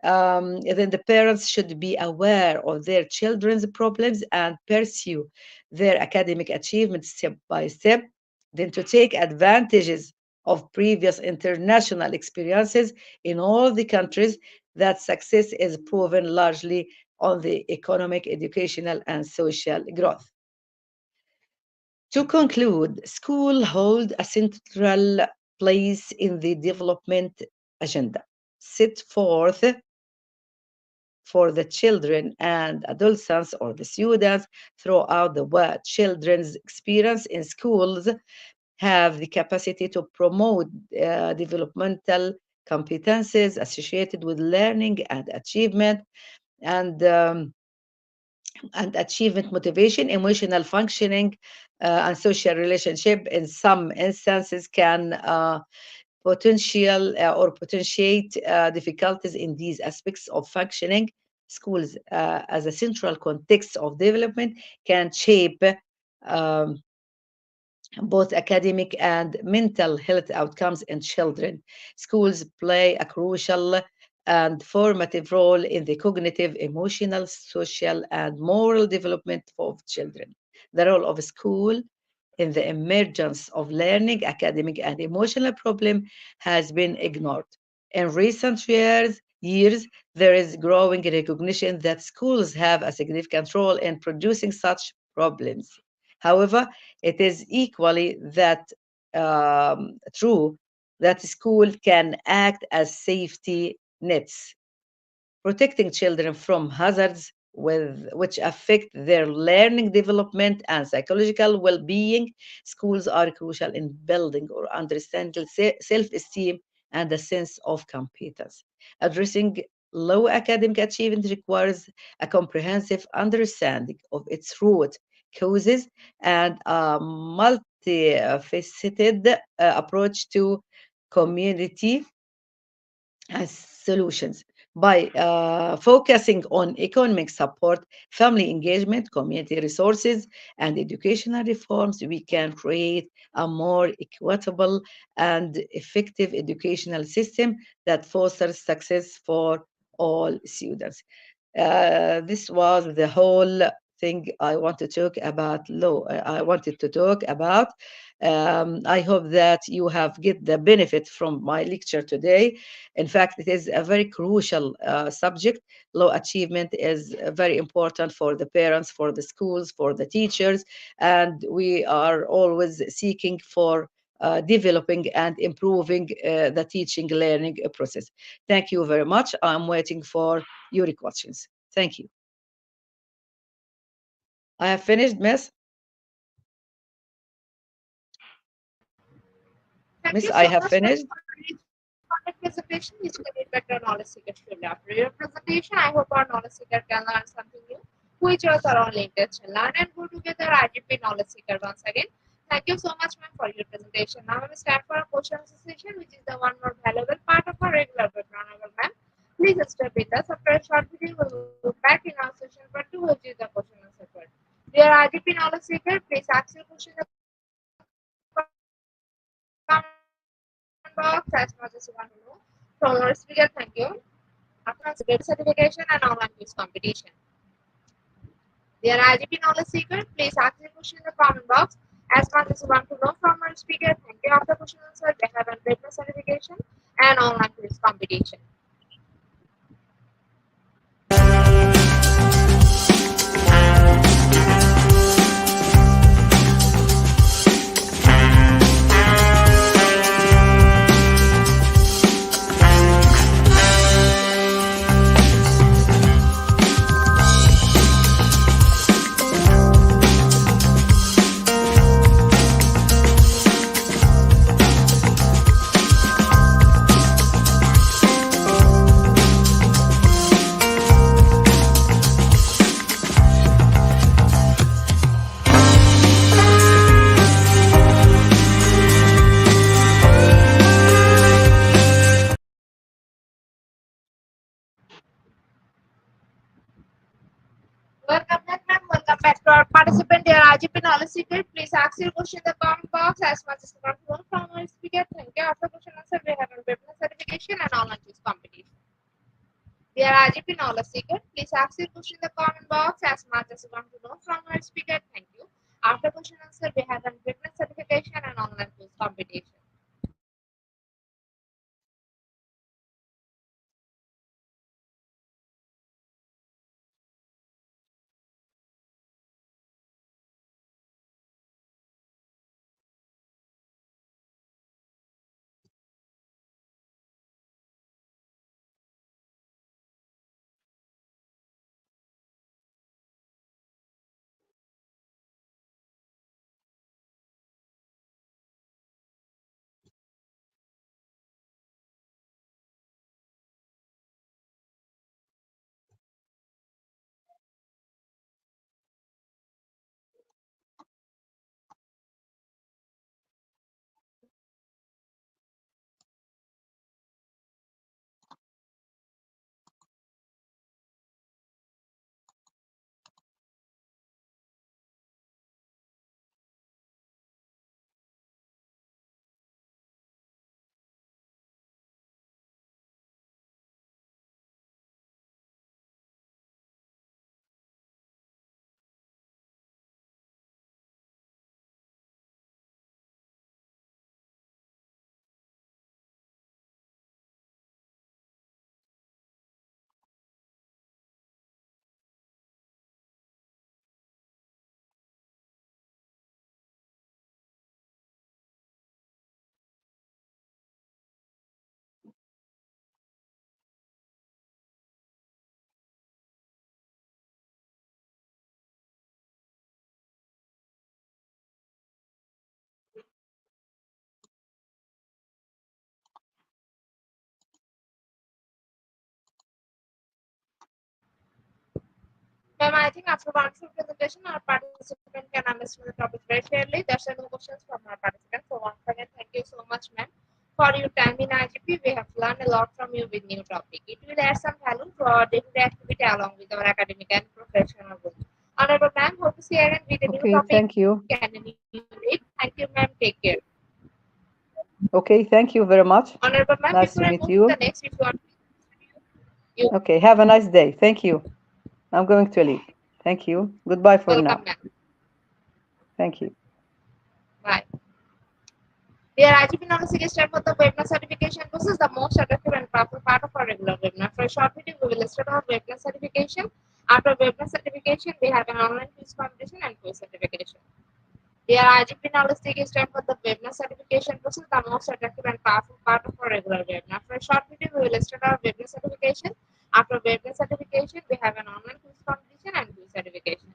Then the parents should be aware of their children's problems and pursue their academic achievements step by step. Then to take advantages of previous international experiences in all the countries that success is proven largely on the economic, educational, and social growth. To conclude, school hold a central place in the development agenda, set forth for the children and adolescents or the students throughout the world. Children's experience in schools have the capacity to promote developmental competences associated with learning and achievement motivation, emotional functioning, and social relationship. In some instances, can potential or potentiate difficulties in these aspects of functioning. Schools, as a central context of development, can shape um, both academic and mental health outcomes in children. Schools play a crucial and formative role in the cognitive, emotional, social, and moral development of children. The role of school in the emergence of learning, academic, and emotional problem has been ignored. In recent years, there is growing recognition that schools have a significant role in producing such problems. However, it is equally that true that school can act as safety nets, protecting children from hazards which affect their learning development and psychological well-being. Schools are crucial in building or understanding self-esteem and a sense of competence. Addressing low academic achievement requires a comprehensive understanding of its root causes and a multifaceted approach to community as solutions. By focusing on economic support, family engagement, community resources, and educational reforms, we can create a more equitable and effective educational system that fosters success for all students. This was the whole thing I want to talk about. I wanted to talk about. I hope that you have get the benefit from my lecture today. In fact, it is a very crucial subject. Low achievement is very important for the parents, for the schools, for the teachers, and we are always seeking for developing and improving the teaching learning process. Thank you very much. I'm waiting for your questions. Thank you. I have finished, Miss. Thank Miss, you I so have much, ma'am, finished. for your content presentation, which can better knowledge seekers field. After your presentation, I hope our knowledge seeker can learn something new, which was our only interest. Learn and go together, IGP knowledge seeker once again. Thank you so much, ma'am, for your presentation. Now we start for a question answer session, which is the one more valuable part of our regular background hour, ma'am. Please stay with us. After a short video, we will go back in our session part 2, which is the question answer part. Dear IGP knowledge seeker, please ask your question in the comment box as much as you want to know from our speaker. Thank you. After certification and online quiz competition. Dear IGP knowledge seeker, please ask your question in the comment box as much as you want to know from our speaker. Thank you. After question answer, they have a written certification and online quiz competition. Welcome back, ma'am. Welcome back to our participant, dear IGP knowledge seeker. Please ask your question in the comment box as much as you want to know from our speaker. Thank you. After question answer, we have a written certification and online quiz competition. Dear IGP knowledge seeker, please ask your question in the comment box as much as you want to know from our speaker. Thank you. After question answer, we have a written certification and online quiz competition. Ma'am, I think after one full presentation, our participant can understand the topic very clearly. There's no questions from our participant. So once again, thank you so much, ma'am, for your time in IGP. We have learned a lot from you with new topic. It will add some value to our daily activity along with our academic and professional goals. Honorable ma'am, hope to see you again with a new Okay, topic thank you. and a new unit. Thank you, ma'am. Take care. Okay, thank you very much. Honorable ma'am, Nice before to I meet move to you. the next, if you want, you Okay, have a nice day. Thank you. I'm going to leave. Thank you. Goodbye for welcome, now. ma'am. Thank you. Bye. Dear IGP knowledge seeking step for the webinar certification process, the most attractive and powerful part of our regular webinar. For a short video, we will start our webinar certification. After webinar certification, we have an online quiz competition and quiz certification. Dear IGP knowledge seeking step for the webinar certification process, the most attractive and powerful part of our regular webinar. For a short video, we will start our webinar certification. After webinar certification, we have an online quiz competition and quiz certification.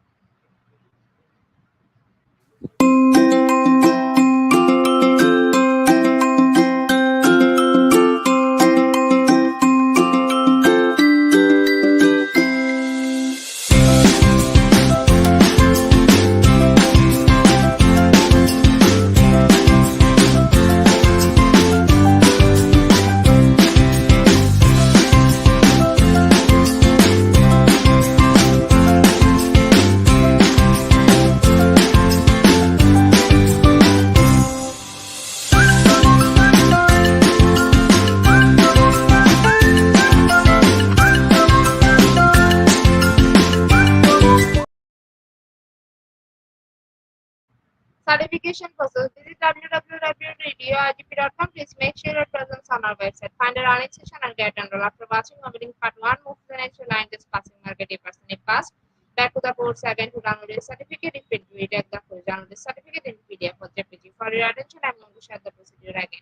Certification process. Visit www.eduagp.com. Please make sure your presence on our website. Find our online session and get enrolled. After watching opening part 1, move to the next line. Just passing market a person a pass. Back to the course again to download a certificate. If it will take the course, download the certificate in PDF or JPG. For your attention, I'm going to share the procedure again.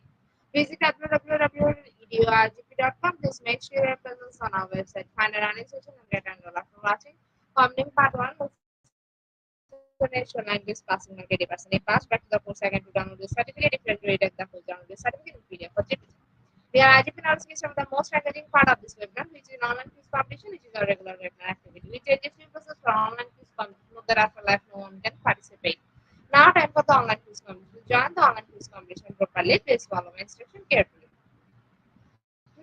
Visit www.eduagp.com. Please make sure your presence on our website. Find our online session and get enrolled. After watching opening part 1, move exponential line this passing market person a pass back to the course again to download the certificate if you read the course download the certificate in PDF for JPG. The IGP announcement is some of the most engaging part of this webinar, which is an online quiz competition, which is our regular webinar activity. We change a few process for online quiz competition, but thereafter life no one can participate. Now time for the online quiz competition. Join the online quiz competition properly. Please follow my instruction carefully.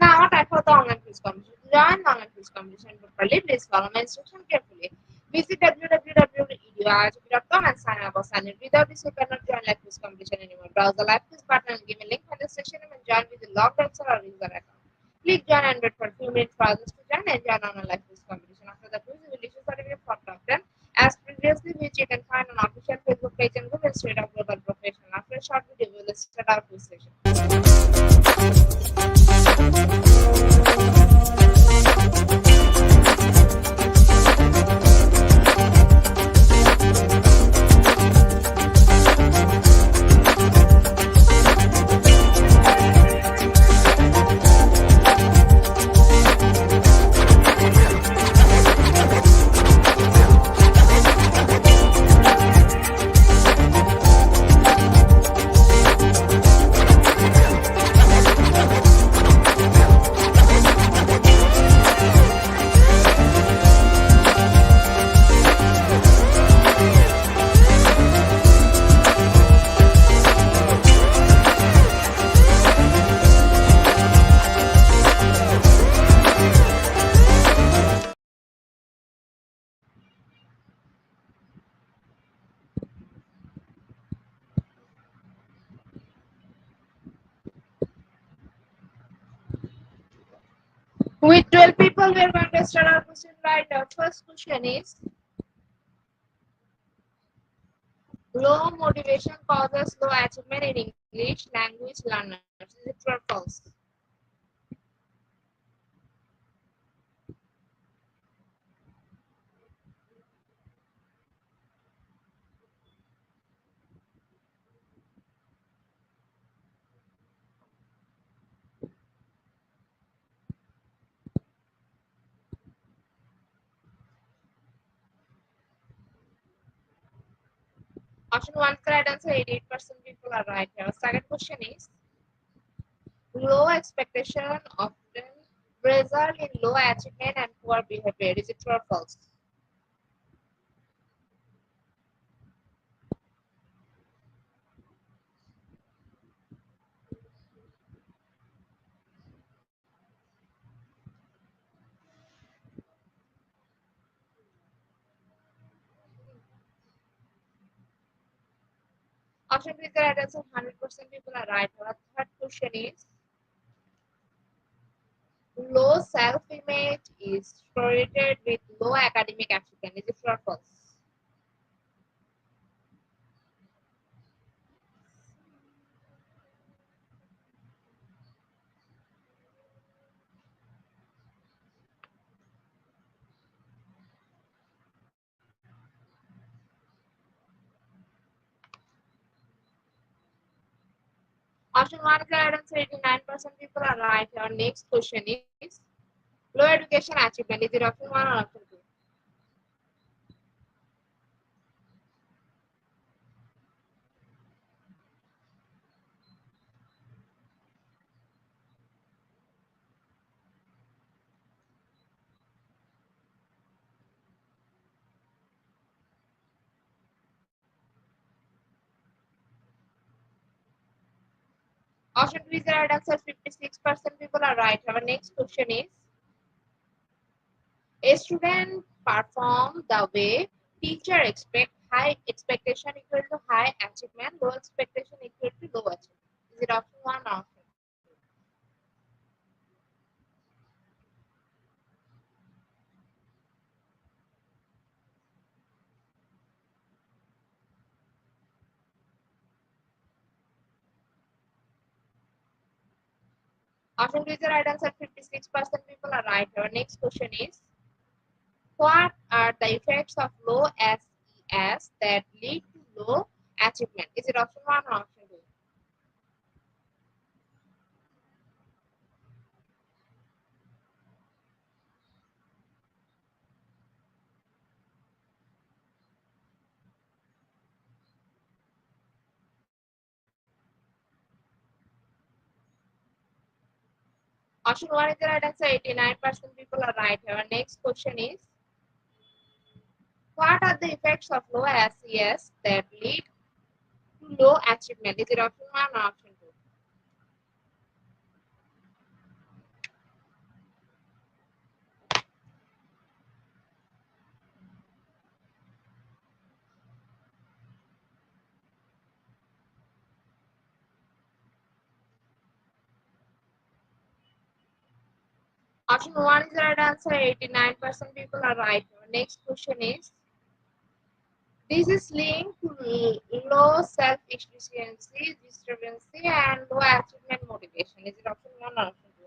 Now time for the online quiz competition. Join the online quiz competition properly. Please follow my instruction carefully. Visit www.eduagp.com and sign up or sign in. Without this, you cannot join live quiz competition anymore. Browse the live quiz button and give a link in the section and join with the logged website or user account. Click join and wait for a few minutes for others to join and join on a live quiz competition. After the quiz, we will issue certificate for top 10 as previously, which you can find on official Facebook page and Google Street of Global Professional. After a short video, we will start our quiz session. With 12 people, we are going to start our question right. Our first question is low motivation causes low achievement in English language learners. Is it true or false? Option 1 correct answer, 88% people are right here. Second question is low expectation often result in low achievement and poor behavior. Is it true or false? Option B is the right answer. 100% people are right. Our third question is low self-image is correlated with low academic achievement. Is it true or false? Option 1 is the right answer. 89% people are right. Our next question is low education achievement. Is it option 1 or option 2? Option 2 is the right answer. 56% people are right. Our next question is a student perform the way teacher expect high expectation equal to high achievement, low expectation equal to low achievement. Is it option 1 or option 2? Option 2 is the right answer. 56% people are right. Our next question is what are the effects of low SES that lead to low achievement? Is it option 1 or option 2? Option 1 is the right answer. 89% people are right. Our next question is what are the effects of low SES that lead to low achievement? Is it option 1 or option 2? Option 1 is the right answer. 89% people are right. Our next question is this is linked to low self-efficiency, disturbance, and low achievement motivation. Is it option 1 or option 2?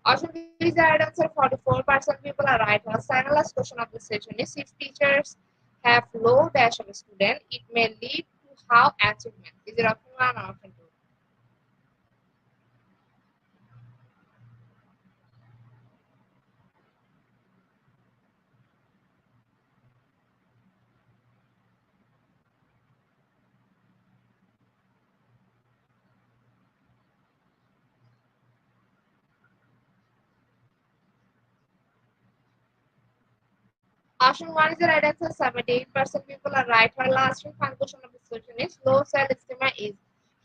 Option B is the right answer. 44% people are right. Our final last question of the session is if teachers have low dash of a student, it may lead to how achievement. Is it option 1 or option 2? Option 1 is the right answer. 78% people are right. Our last and final question of the session is low self-esteem is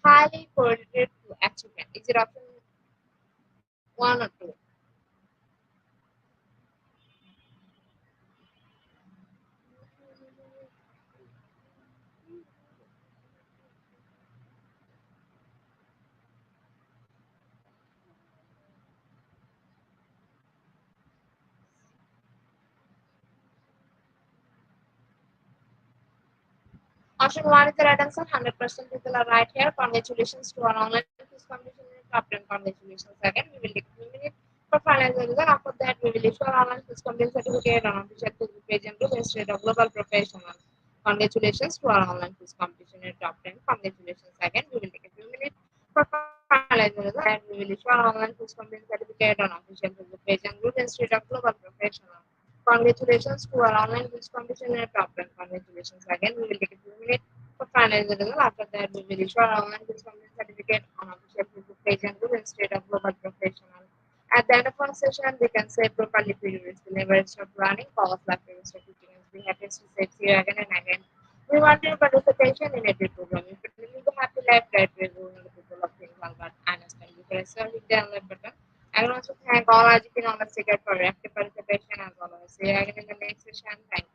highly correlated to achievement. Is it option 1 or 2? Option 1 is the right answer. 100% people are right here. Congratulations to our online quiz competition in top 10. Congratulations again. We will take a few minutes for finalizing the result. After that, we will issue our online quiz competition certificate on official Facebook page and group instead of global professional. Congratulations to our online quiz competition in top 10. Congratulations again. We will take a few minutes for finalizing the result. And we will issue our online quiz competition certificate on official Facebook page and group instead of global professional. Congratulations to our online quiz competition in top 10. Congratulations again. We will take a few minutes for finalizing the result. After that, we will issue our online quiz competition certificate on official Facebook page and group instead of global professional. At the end of our session, we can say properly periods will never stop running, pause like we stop teaching us. We have to say it here again and again. We want your participation in every program. If you live a happy life, let we go into the people of things about understand. You press the hit the like button. I want to thank all Ajiki knowledge seeker for your active participation as always. See you again in the next session. Thank you.